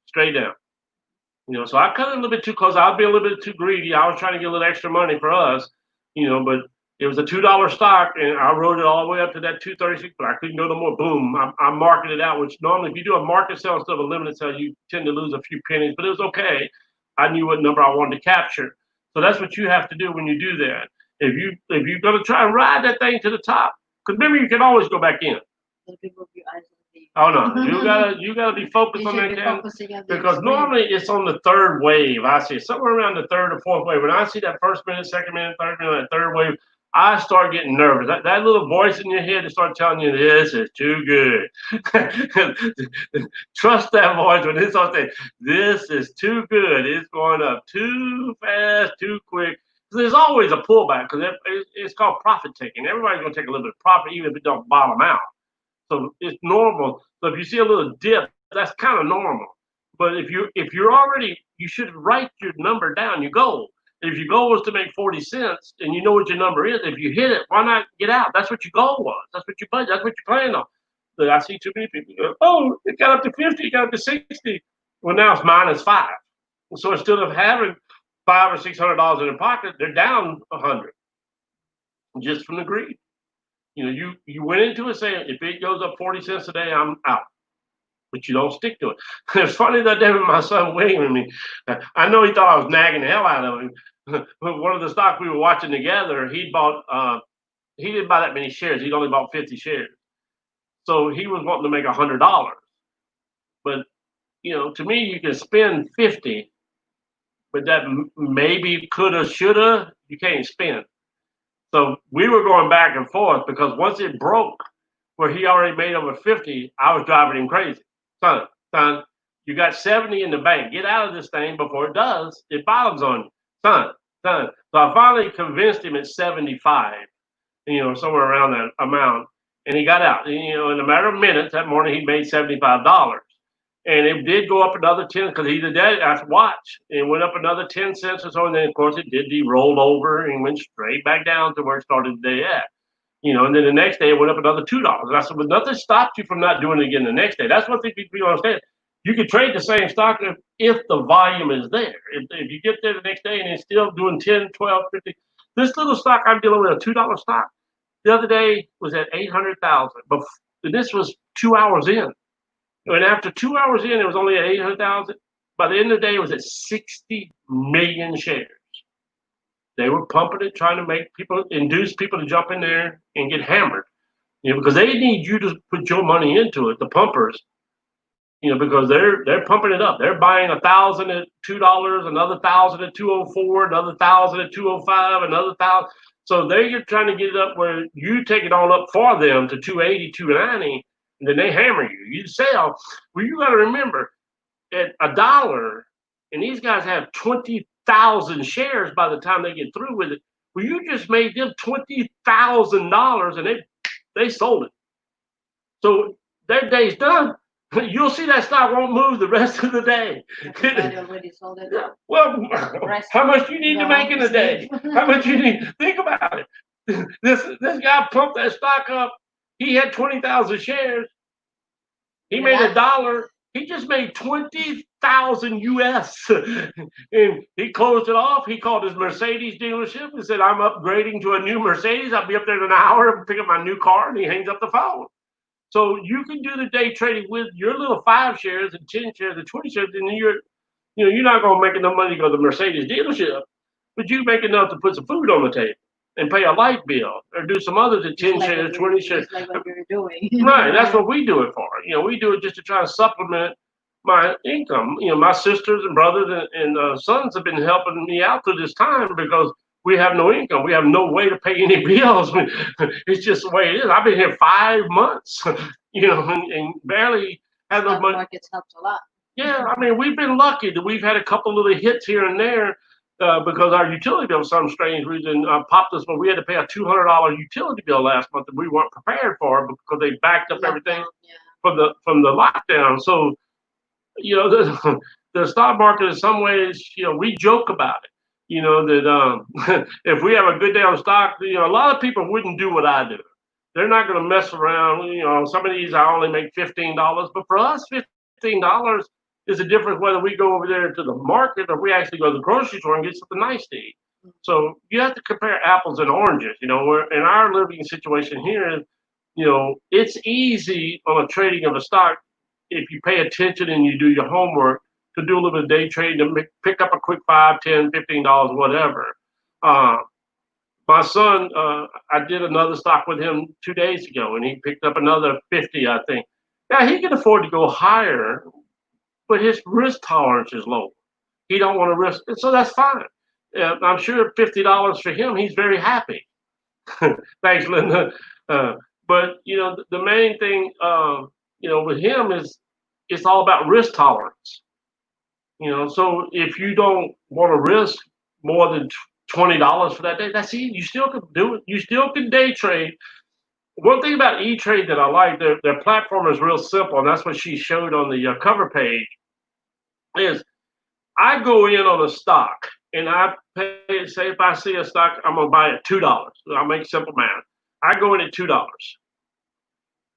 straight down. So I cut it a little bit too close. I'll be a little bit too greedy. I was trying to get a little extra money for us, but it was a $2 stock, and I rode it all the way up to that 236, but I couldn't go no more. Boom. I marketed it out, which normally if you do a market sell instead of a limited sell, you tend to lose a few pennies, but it was okay. I knew what number I wanted to capture. So that's what you have to do when you do that. If you're gonna try and ride that thing to the top, because remember you can always go back in. Oh no, you gotta be focused on that because normally it's on the third wave. I see somewhere around the third or fourth wave. When I see that first minute, second minute, third minute, that third wave, I start getting nervous. That little voice in your head to start telling you this is too good. Trust that voice when it starts saying this is too good. It's going up too fast, too quick. There's always a pullback because it's called profit taking. Everybody's gonna take a little bit of profit even if it don't bottom out. So it's normal. So if you see a little dip, that's kind of normal. But if you're already, you should write your number down, your goal. If your goal was to make 40 cents and you know what your number is, if you hit it, why not get out? That's what your goal was. That's what you budget. That's what you're planning on. So I see too many people go, oh, it got up to 50, it got up to 60. Well, now it's -5. So instead of having $500 or $600 in their pocket, they're down 100 just from the greed. You went into it saying if it goes up 40 cents a day, I'm out. But you don't stick to it. It's funny that day when my son Wayne with me, I know he thought I was nagging the hell out of him. But one of the stocks we were watching together, he didn't buy that many shares. He'd only bought 50 shares. So he was wanting to make $100. But to me, you can spend 50, but that maybe coulda, shoulda, you can't spend. So we were going back and forth because once it broke where he already made over 50, I was driving him crazy. Son, you got 70 in the bank. Get out of this thing before it does. It bottoms on you. Son. So I finally convinced him at 75, somewhere around that amount. And he got out. In a matter of minutes that morning, he made $75. And it did go up another 10 because he did that. I watched. It went up another 10 cents or so. And then, of course, it did. He rolled over and went straight back down to where it started the day at. And then the next day it went up another $2. And I said, well, nothing stopped you from not doing it again the next day. That's what people understand. You can trade the same stock if the volume is there. If you get there the next day and it's still doing 10, 12, 50. This little stock I'm dealing with, a $2 stock, the other day was at 800,000. But this was 2 hours in. And after 2 hours in, it was only at 800,000. By the end of the day, it was at 60 million shares. They were pumping it, trying to induce people to jump in there and get hammered. Because they need you to put your money into it, the pumpers. Because they're pumping it up. They're buying 1,000 at $2, another 1,000 at 204, another 1,000 at 205, another 1,000. So they're trying to get it up where you take it all up for them to 280, 290, and then they hammer you. You sell. Well, you got to remember, at $1, and these guys have 20,000 shares by the time they get through with it. Well, you just made them $20,000, and they sold it. So their day's done. You'll see that stock won't move the rest of the day. Everybody already sold it. Well, how much you need to make in a day? How much you need? Think about it. This guy pumped that stock up. He had 20,000 shares. He made $1. He just made 20,000 US. And he closed it off. He called his Mercedes dealership and said, I'm upgrading to a new Mercedes. I'll be up there in an hour and pick up my new car. And he hangs up the phone. So you can do the day trading with your little 5 shares and 10 shares and 20 shares, and you're not going to make enough money to go to the Mercedes dealership, but you make enough to put some food on the table and pay a light bill or do some others at 10 shares, 20 shares. Like what you're doing. Right, that's what we do it for. We do it just to try to supplement my income. My sisters and brothers and sons have been helping me out through this time because we have no income. We have no way to pay any bills. It's just the way it is. I've been here 5 months, and barely had no money. Markets helped a lot. Yeah, I mean, we've been lucky that we've had a couple little hits here and there because our utility bill, for some strange reason, popped us. But we had to pay a $200 utility bill last month that we weren't prepared for because they backed up everything from the lockdown. So, the stock market in some ways, we joke about it. That if we have a good day on stock, a lot of people wouldn't do what I do. They're not going to mess around. Some of these I only make $15, but for us, $15 is the difference whether we go over there to the market or we actually go to the grocery store and get something nice to eat. So you have to compare apples and oranges. Where in our living situation here, it's easy on a trading of a stock if you pay attention and you do your homework, to do a little bit of day trading and pick up a quick $5, $10, $15, whatever. My son, I did another stock with him 2 days ago, and he picked up another 50, I think. Now he can afford to go higher, but his risk tolerance is low. He don't want to risk it, so that's fine. I'm sure $50 for him, he's very happy. Thanks, Linda. But the main thing, with him is it's all about risk tolerance. So if you don't want to risk more than $20 for that day, that's easy. You still can do it. You still can day trade. One thing about E-Trade that I like, their platform is real simple, and that's what she showed on the cover page, is I go in on a stock, and I pay, say if I see a stock, I'm going to buy it $2. I'll make simple math. I go in at $2,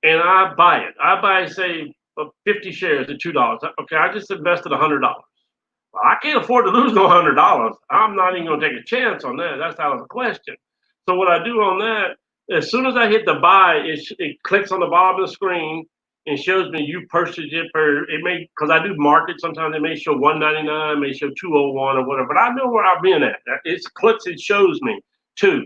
and I buy it. I buy, say, 50 shares at $2. Okay, I just invested $100. I can't afford to lose no $100. I'm not even going to take a chance on that. That's out of the question. So what I do on that, as soon as I hit the buy, it clicks on the bottom of the screen and shows me you purchased it for, it may, because I do market, sometimes it may show $199, may show $201 or whatever, but I know where I've been at. It clicks, it shows me $2.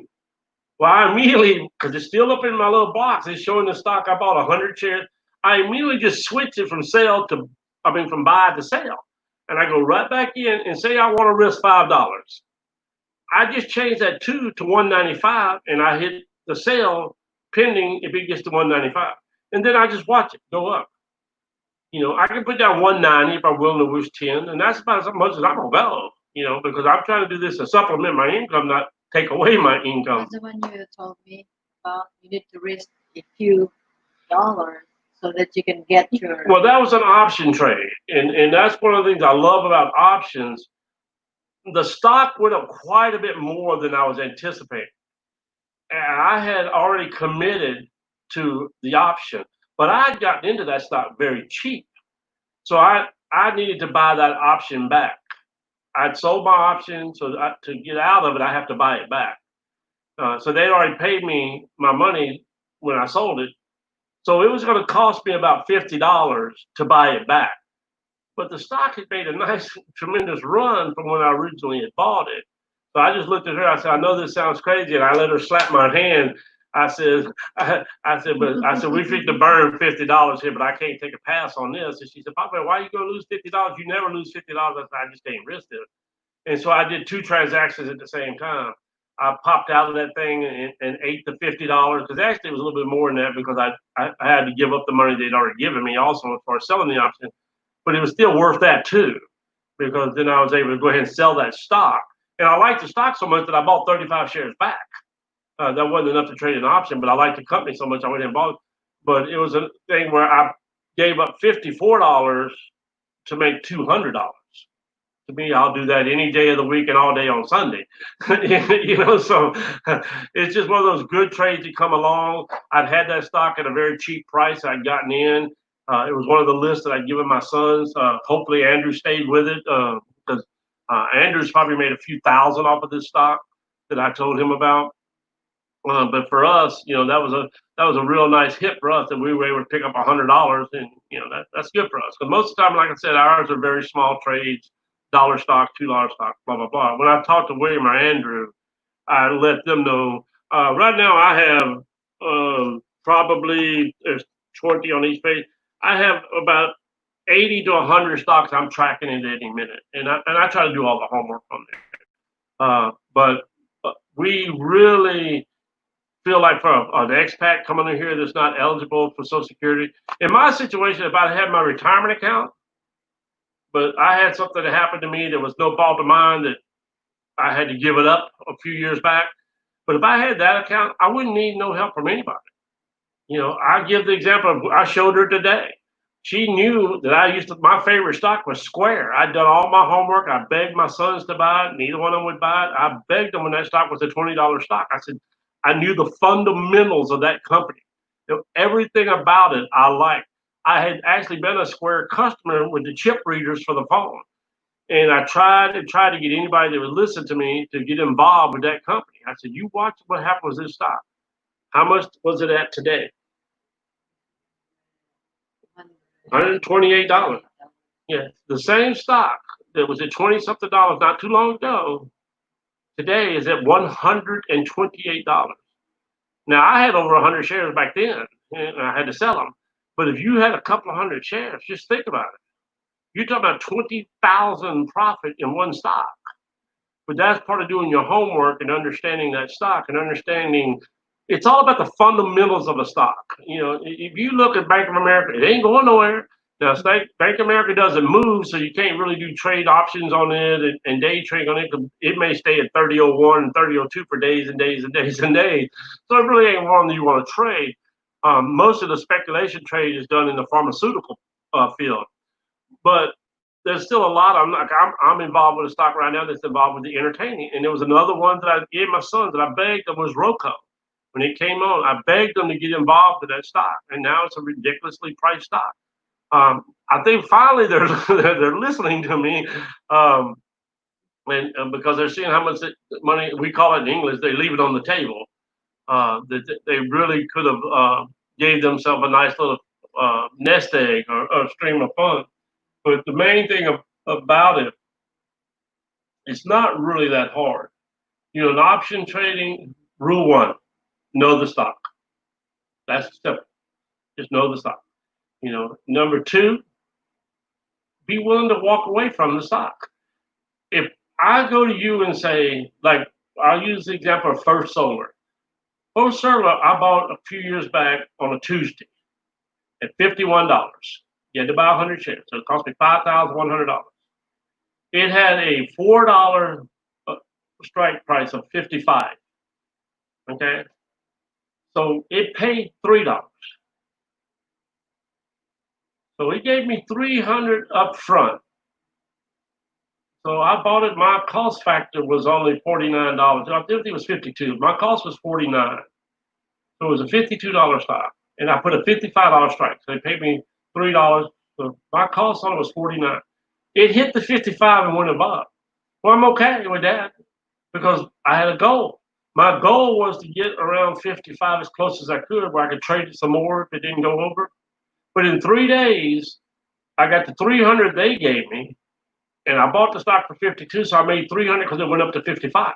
Well, I immediately, because it's still up in my little box, it's showing the stock I bought 100 shares. I immediately just switch it from from buy to sell. And I go right back in and say I want to risk $5. I just change that 2 to 195 and I hit the sell pending if it gets to 195. And then I just watch it go up. I can put down 190 if I'm willing to risk 10, and that's about as much as I'm gonna go, because I'm trying to do this to supplement my income, not take away my income. That's the one you told me about. You need to risk a few dollars so that you can get your. Well, that was an option trade, and that's one of the things I love about options. The stock went up quite a bit more than I was anticipating, and I had already committed to the option, but I had gotten into that stock very cheap, so I needed to buy that option back. I'd sold my option, so to get out of it, I have to buy it back. So they'd already paid me my money when I sold it, so it was going to cost me about $50 to buy it back. But the stock had made a nice, tremendous run from when I originally had bought it. So I just looked at her. I said, "I know this sounds crazy," and I let her slap my hand. I said, "I said we fit to burn $50 here, but I can't take a pass on this." And she said, "Papa, why are you going to lose $50? You never lose $50." I said, "I just can't risk it." And so I did two transactions at the same time. I popped out of that thing and ate the $50 because actually it was a little bit more than that because I had to give up the money they'd already given me also as far as selling the option, but it was still worth that too because then I was able to go ahead and sell that stock. And I liked the stock so much that I bought 35 shares back. That wasn't enough to trade an option, but I liked the company so much I went and bought it. But it was a thing where I gave up $54 to make $200. To me, I'll do that any day of the week and all day on Sunday. So it's just one of those good trades that come along. I'd had that stock at a very cheap price. I'd gotten in. It was one of the lists that I'd given my sons. Hopefully, Andrew stayed with it because Andrew's probably made a few thousand off of this stock that I told him about. But for us, that was a real nice hit for us that we were able to pick up $100, and that's good for us. Because most of the time, like I said, ours are very small trades, dollar stock, $2 stock, blah blah blah. When I talked to William or Andrew, I let them know. Right now, I have probably there's 20 on each page. I have about 80 to 100 stocks I'm tracking at any minute, and I try to do all the homework on there. But we really feel like for an expat coming in here that's not eligible for Social Security. In my situation, if I had my retirement account, but I had something that happened to me that was no fault of mine that I had to give it up a few years back. But if I had that account, I wouldn't need no help from anybody. I give the example of I showed her today. She knew that my favorite stock was Square. I'd done all my homework. I begged my sons to buy it. Neither one of them would buy it. I begged them when that stock was a $20 stock. I said, I knew the fundamentals of that company. Everything about it I liked. I had actually been a Square customer with the chip readers for the phone. And I tried to get anybody that would listen to me to get involved with that company. I said, you watch what happened with this stock. How much was it at today? $128. Yeah, the same stock that was at 20 something dollars not too long ago, today is at $128. Now I had over 100 shares back then, and I had to sell them. But if you had a couple of hundred shares, just think about it. You're talking about 20,000 profit in one stock. But that's part of doing your homework and understanding that stock and understanding it's all about the fundamentals of a stock. If you look at Bank of America, it ain't going nowhere. Now, Bank of America doesn't move, so you can't really do trade options on it and day trade on it. It may stay at 30.01 and 30.02 for days and days and days and days. So it really ain't one that you want to trade. Most of the speculation trade is done in the pharmaceutical field, but there's still a lot. I'm involved with a stock right now that's involved with the entertaining, and there was another one that I gave my sons that I begged them was Roku. When it came on, I begged them to get involved in that stock, and now it's a ridiculously priced stock. I think finally they're they're listening to me, and because they're seeing how much money we call it in English, they leave it on the table. That they really could have gave themselves a nice little nest egg or stream of funds. But the main thing about it, it's not really that hard. In option trading, rule one, know the stock. That's simple. Just know the stock. Number two, be willing to walk away from the stock. If I go to you and say, like, I'll use the example of First Solar. First Solar, I bought a few years back on a Tuesday at $51. You had to buy 100 shares, so it cost me $5,100. It had a $4 strike price of 55. Okay, so it paid $3. So he gave me 300 up front. So I bought it. My cost factor was only $49. I think it was 52. My cost was 49. So it was a $52 stock, and I put a $55 strike. So they paid me $3. So my cost on it was 49. It hit the 55 and went above. Well, I'm okay with that because I had a goal. My goal was to get around 55 as close as I could, where I could trade it some more if it didn't go over. But in 3 days, I got the 300 they gave me, and I bought the stock for 52, so I made 300 because it went up to 55.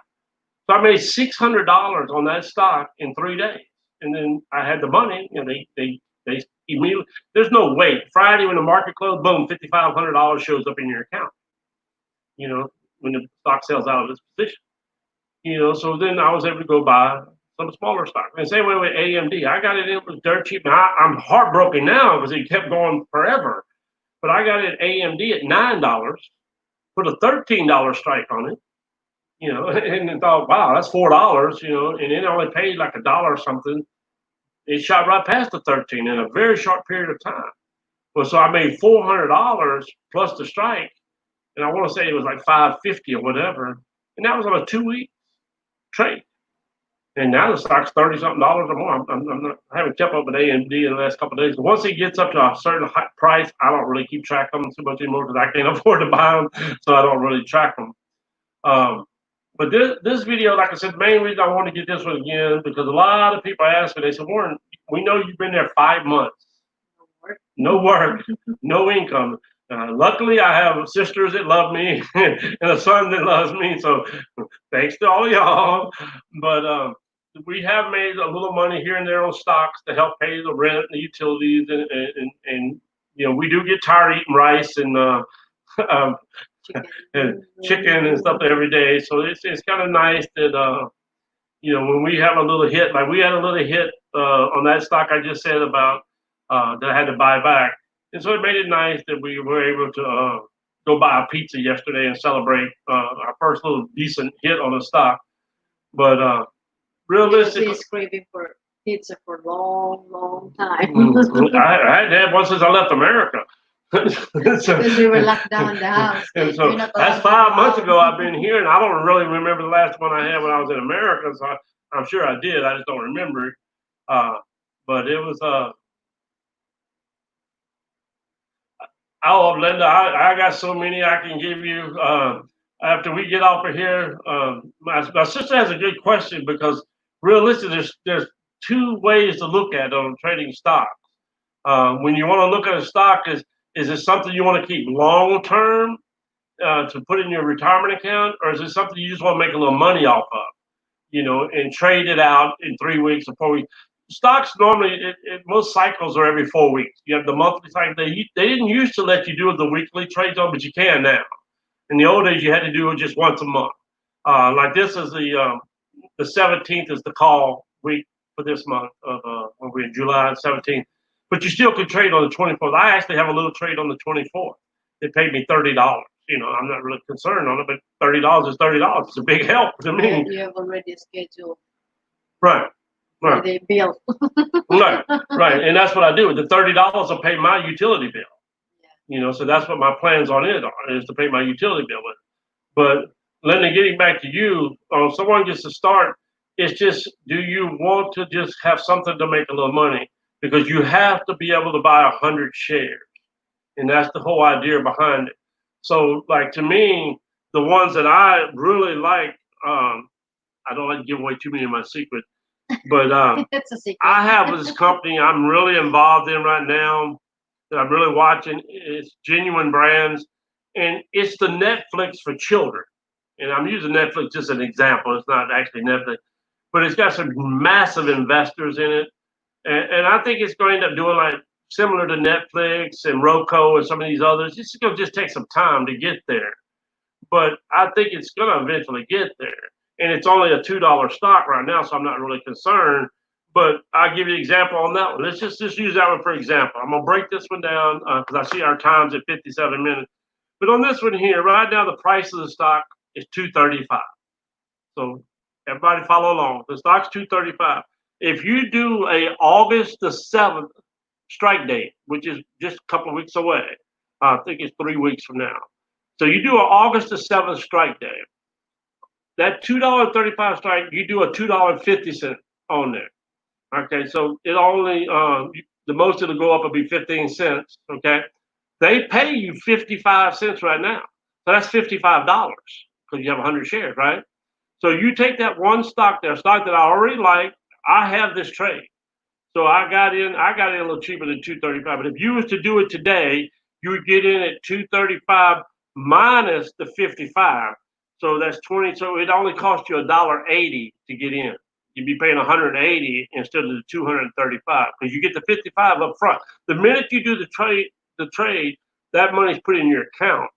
So I made $600 on that stock in 3 days, and then I had the money. They immediately. There's no wait. Friday when the market closed, boom, $5,500 shows up in your account. When the stock sells out of its position. So then I was able to go buy some smaller stock. And same way with AMD, I got it in, it was dirt cheap. Now I'm heartbroken now because it kept going forever. But I got it AMD at $9, put a $13 strike on it, and thought, wow, that's $4, and it only paid like $1 or something. It shot right past the 13 in a very short period of time. Well, so I made $400 plus the strike, and I want to say it was like $550 or whatever, and that was on a 2-week trade. And now the stock's 30-something or more. I haven't kept up with AMD in the last couple of days. But once it gets up to a certain price, I don't really keep track of them too much anymore because I can't afford to buy them, so I don't really track them. But this video, like I said, the main reason I want to get this one again because a lot of people ask me. They said, Warren, we know you've been there 5 months, no work, no income. Luckily, I have sisters that love me and a son that loves me. So thanks to all y'all. But we have made a little money here and there on stocks to help pay the rent, the utilities, and we do get tired eating rice and chicken and stuff every day. So it's kind of nice that when we have a little hit, like we had a little hit on that stock I just said about that I had to buy back. And so it made it nice that we were able to go buy a pizza yesterday and celebrate our first little decent hit on the stock. But realistically, he's craving for pizza for a long, long time. I had had one since I left America. Because we were locked down in the house. And so that's 5 months ago I've been here, and I don't really remember the last one I had when I was in America. So I'm sure I did. I just don't remember it. But it was oh, Linda, I got so many I can give you. After we get off of here, my sister has a good question because realistically, there's 2 ways to look at it on trading stocks. When you want to look at a stock, is it something you want to keep long term to put in your retirement account, or is it something you just want to make a little money off of, and trade it out in 3 weeks or 4 weeks? Stocks normally, most cycles are every 4 weeks. You have the monthly cycle. They didn't used to let you do the weekly trades on, but you can now. In the old days, you had to do it just once a month. Like this is the 17th is the call week for this month of when we're in July 17th. But you still can trade on the 24th. I actually have a little trade on the 24th. They paid me $30. I'm not really concerned on it, but $30 is $30. It's a big help to me. You have already scheduled. Right. Right. The bill. right, and that's what I do. The $30 will pay my utility bill. Yeah. So that's what my plans on it are, is to pay my utility bill with. But Linda, getting back to you, someone gets to start. It's just, do you want to just have something to make a little money? Because you have to be able to buy 100 shares, and that's the whole idea behind it. So, like to me, the ones that I really like, I don't like to give away too many of my secrets. But I have this company I'm really involved in right now that I'm really watching. It's Genuine Brands, and it's the Netflix for children. And I'm using Netflix just as an example. It's not actually Netflix, but it's got some massive investors in it. And I think it's going to end up doing like similar to Netflix and Roku and some of these others. It's going to just take some time to get there. But I think it's going to eventually get there. And it's only a $2 stock right now, so I'm not really concerned. But I'll give you an example on that one. Let's just use that one for example. I'm going to break this one down because I see our time's at 57 minutes. But on this one here, right now, the price of the stock is $235. So everybody follow along. The stock's $235. If you do a August the 7th strike date, which is just a couple of weeks away. I think it's 3 weeks from now. So you do an August the 7th strike day. That $2.35 strike, you do a $2.50 on there. Okay, so it only the most it'll go up will be 15 cents. Okay, they pay you 55 cents right now, so that's $55 because you have 100 shares, right? So you take that one stock there, stock that I already like. I have this trade, so I got in. I got in a little cheaper than 235. But if you was to do it today, you would get in at 235 minus the 55. So that's 20. So it only cost you $1.80 to get in. You'd be paying 180 instead of the 235 because you get the 55 up front. The minute you do the trade, that money's put in your account.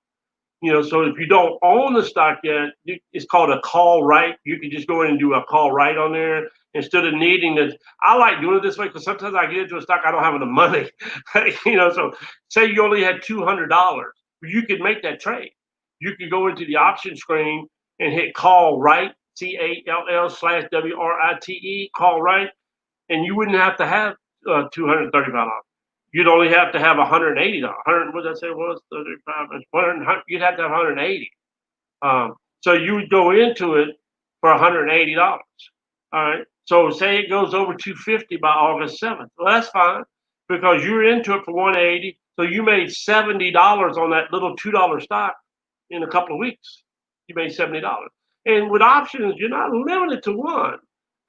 So if you don't own the stock yet, it's called a call right. You can just go in and do a call right on there instead of needing to. I like doing it this way because sometimes I get into a stock, I don't have enough money. So say you only had $200, you could make that trade. You could go into the option screen and hit call right, CALL/WRITE, call right, and you wouldn't have to have $235. You'd only have to have $180. What did I say it was? 35. You'd have to have 180. So you would go into it for $180. All right. So say it goes over 250 by August 7th. Well, that's fine because you're into it for 180. So you made $70 on that little $2 stock in a couple of weeks. You made $70. And with options, you're not limited to one.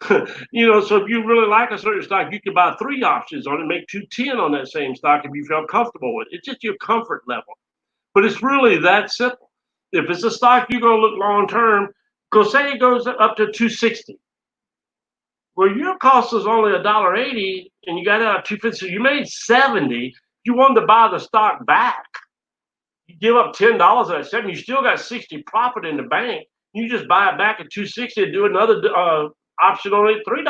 So if you really like a certain stock, you can buy 3 options on it, make 210 on that same stock if you feel comfortable with it. It's just your comfort level. But it's really that simple. If it's a stock you're going to look long term, say it goes up to 260. Well, your cost is only $1.80 and you got it at 250. So you made 70. You wanted to buy the stock back. You give up $10 at that 70, you still got 60 profit in the bank. You just buy it back at 260 and do another option on it, $3.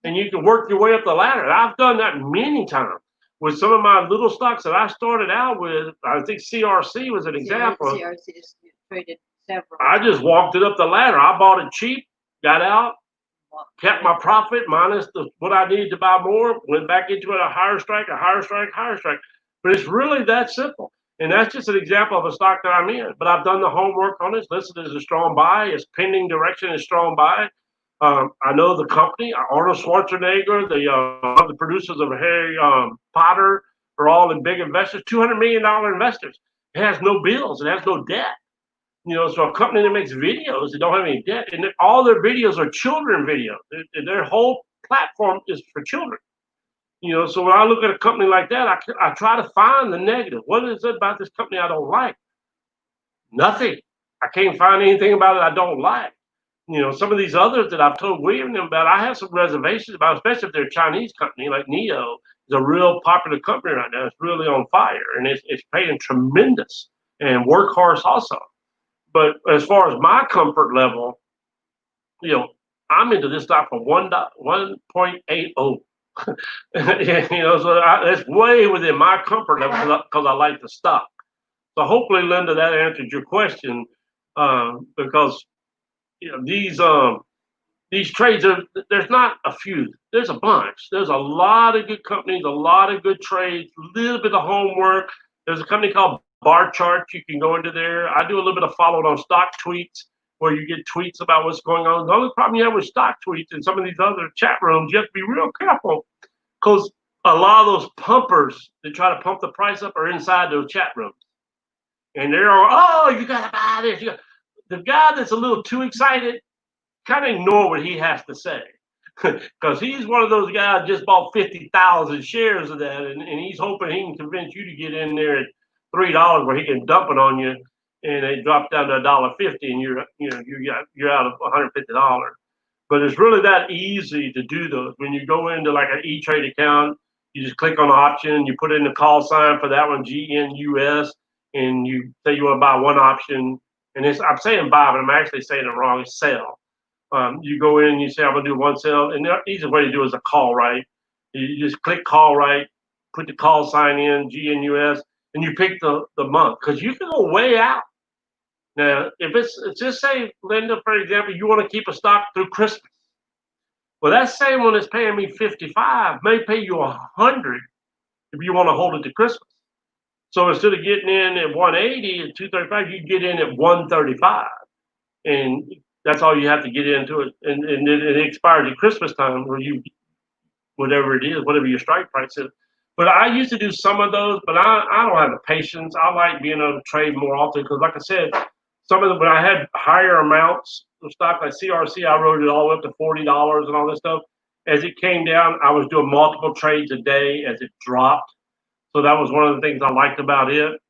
And you can work your way up the ladder. I've done that many times with some of my little stocks that I started out with. I think CRC was an example. CRC is traded several. I just walked it up the ladder. I bought it cheap, got out, kept my profit minus what I needed to buy more, went back into it a higher strike, a higher strike, higher strike. But it's really that simple. And that's just an example of a stock that I'm in. But I've done the homework on it. It's listed as a strong buy. It's pending direction is strong buy. I know the company, Arnold Schwarzenegger, the producers of Harry Potter are all in big investors, $200 million investors. It has no bills. It has no debt. So a company that makes videos, they don't have any debt. And all their videos are children videos. Their whole platform is for children. So when I look at a company like that, I try to find the negative. What is it about this company I don't like? Nothing. I can't find anything about it I don't like. Some of these others that I've told William about, I have some reservations about, especially if they're a Chinese company like NIO. It's a real popular company right now. It's really on fire, and it's paying tremendous and Workhorse also. But as far as my comfort level, I'm into this stock for 1.80. So that's way within my comfort level because I like the stock. So hopefully, Linda, that answered your question because these trades there's not a few, there's a bunch. There's a lot of good companies, a lot of good trades, a little bit of homework. There's a company called Bar Chart. You can go into there. I do a little bit of followed on stock tweets where you get tweets about what's going on. The only problem you have with stock tweets and some of these other chat rooms, you have to be real careful because a lot of those pumpers that try to pump the price up are inside those chat rooms. And they're all, oh, you got to buy this. The guy that's a little too excited, kind of ignore what he has to say. Because he's one of those guys just bought 50,000 shares of that, and he's hoping he can convince you to get in there at $3 where he can dump it on you, and it drops down to $1.50, and you're out of $150. But it's really that easy to do those. When you go into like an E-Trade account, you just click on the option, you put in the call sign for that one, GNUS, and you say you want to buy one option, and I'm saying buy, but I'm actually saying it wrong. It's sell. You go in and you say, I'm going to do one sell. And the easiest way to do it is a call right. You just click call right, put the call sign in, GNUS, and you pick the month because you can go way out. Now, if it's just say, Linda, for example, you want to keep a stock through Christmas. Well, that same one that's paying me 55 may pay you 100 if you want to hold it to Christmas. So instead of getting in at 180 and 235, you get in at 135, and that's all you have to get into it. And it expires at Christmas time, where you whatever it is, whatever your strike price is. But I used to do some of those, but I don't have the patience. I like being able to trade more often because, like I said, some of them when I had higher amounts of stock like CRC, I wrote it all the way up to $40 and all this stuff. As it came down, I was doing multiple trades a day as it dropped. So that was one of the things I liked about it.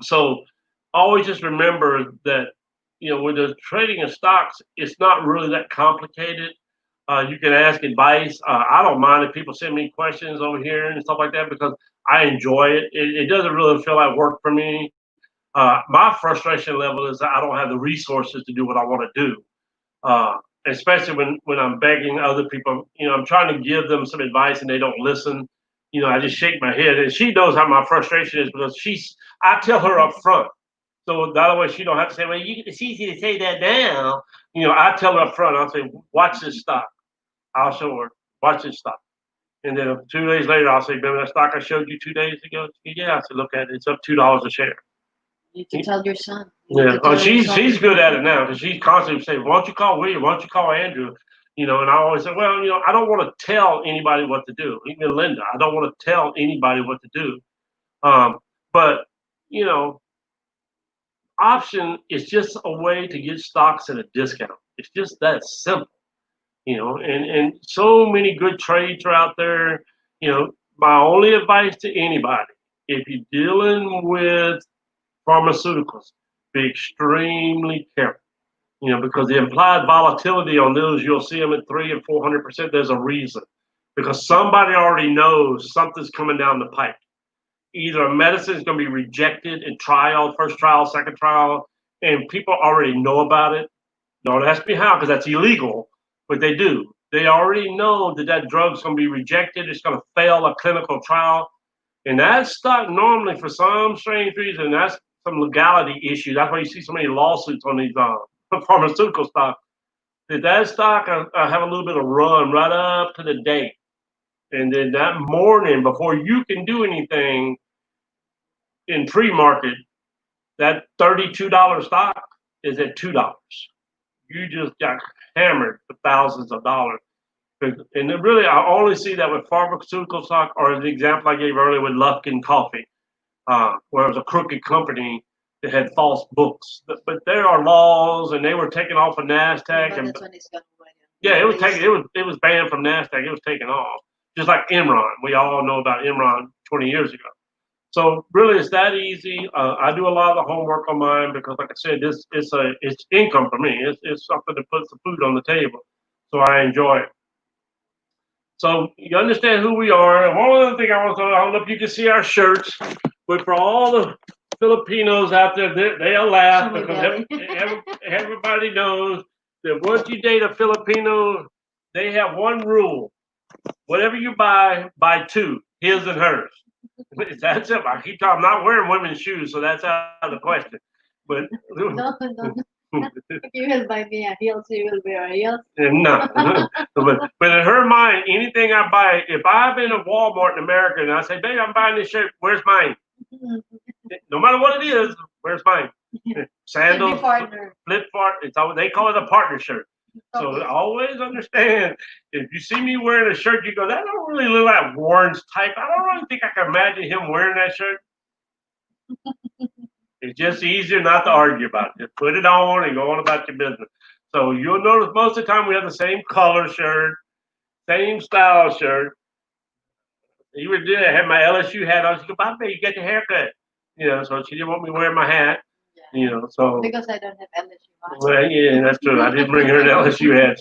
So always just remember that, when the trading of stocks, it's not really that complicated. You can ask advice. I don't mind if people send me questions over here and stuff like that because I enjoy it. It doesn't really feel like work for me. My frustration level is that I don't have the resources to do what I want to do. Uh, Especially when I'm begging other people, I'm trying to give them some advice and they don't listen. I just shake my head, and she knows how my frustration is because I tell her up front. So the other way she don't have to say, well, it's easy to say that now. I tell her up front. I'll say, watch this stock. I'll show her, watch this stock. And then 2 days later, I'll say, remember that stock I showed you 2 days ago? Yeah, I said, look at it. It's up $2 a share. You need to tell your son. You Yeah. need to Oh, tell your son. she's good at it now because she's constantly saying, why don't you call William? Why don't you call Andrew? And I always say, well, I don't want to tell anybody what to do. Even Linda, I don't want to tell anybody what to do. But, you know, option is just a way to get stocks at a discount. It's just that simple. And so many good trades are out there. My only advice to anybody, if you're dealing with pharmaceuticals, be extremely careful. Because the implied volatility on those, you'll see them at 300 and 400%. There's a reason, because somebody already knows something's coming down the pipe. Either a medicine is going to be rejected in trial, first trial, second trial, and people already know about it. Don't ask me how, because that's illegal, but they do. They already know that that drug's going to be rejected. It's going to fail a clinical trial. And that stock normally, for some strange reason, that's some legality issue. That's why you see so many lawsuits on these pharmaceutical stocks. That stock have a little bit of run right up to the date. And then that morning, before you can do anything in pre-market, that $32 stock is at $2. You just got hammered for thousands of dollars. And really, I only see that with pharmaceutical stock, or the example I gave earlier with Lufkin Coffee, where it was a crooked company that had false books. But there are laws, and they were taken off of NASDAQ. And yeah, it was taken. It was banned from NASDAQ. It was taken off, just like Enron. We all know about Enron 20 years ago. So really, it's that easy. I do a lot of the homework on mine because, like I said, it's income for me. It's something that puts the food on the table. So I enjoy it. So you understand who we are. And one other thing I want to know, I don't know if you can see our shirts, but for all the Filipinos out there, they'll laugh because everybody knows that once you date a Filipino, they have one rule: whatever you buy two, his and hers. That's it. I keep talking. I'm not wearing women's shoes, so that's out of the question. But no. If you will buy me a heels, you will wear a heels. No. but in her mind, anything I buy, if I've been at Walmart in America and I say, babe, I'm buying this shirt, where's mine? No matter what it is, where's mine? Sandals, flip flop. They call it a partner shirt. So always understand, if you see me wearing a shirt, you go, that don't really look like Warren's type. I don't really think I can imagine him wearing that shirt. It's just easier not to argue about it. Just put it on and go on about your business. So you'll notice most of the time we have the same color shirt, same style shirt. Even did I had my LSU hat on. She go, Bobby, you get the haircut. So she didn't want me wearing my hat. So because I don't have LSU. Well, yeah, that's true. I didn't bring her an LSU hat,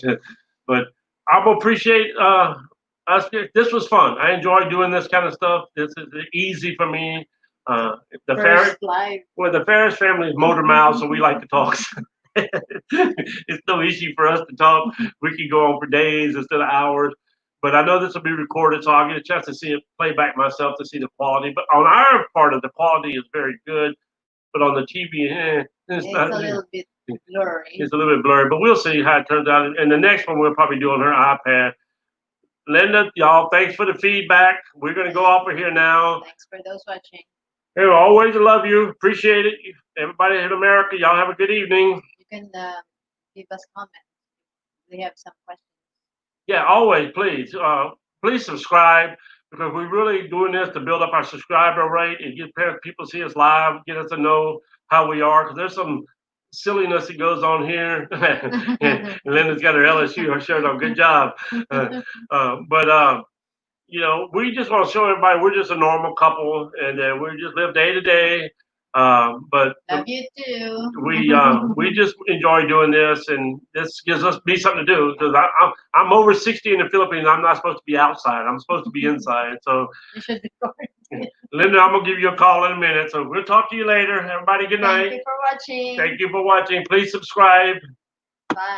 but I appreciate us. This was fun. I enjoy doing this kind of stuff. This is easy for me. The Ferris, the Ferris family is motor mouths, so we like to talk. It's no issue for us to talk. We can go on for days instead of hours. But I know this will be recorded, so I'll get a chance to see it, play back myself to see the quality. But on our part of the quality is very good. But on the TV, it's a little bit. blurry. It's a little bit blurry, but we'll see how it turns out. And the next one we'll probably do on her iPad. Linda, y'all, thanks for the feedback. We're gonna go off of here now. Thanks for those watching. Hey, always love you. Appreciate it. Everybody in America, y'all have a good evening. You can give us comments. We have some questions. Yeah, always, please. Please subscribe because we're really doing this to build up our subscriber rate and get people see us live, get us to know how we are. Because there's some silliness that goes on here. And Linda's got her LSU shirt on. Good job. But you know, we just want to show everybody we're just a normal couple, and we just live day to day. But Love you too. we just enjoy doing this, and this gives us me something to do because I'm over 60 in the Philippines. I'm not supposed to be outside. I'm supposed to be inside. So You should record. Linda, I'm gonna give you a call in a minute. So we'll talk to you later. Everybody, good night. Thank you for watching. Thank you for watching. Please subscribe. Bye.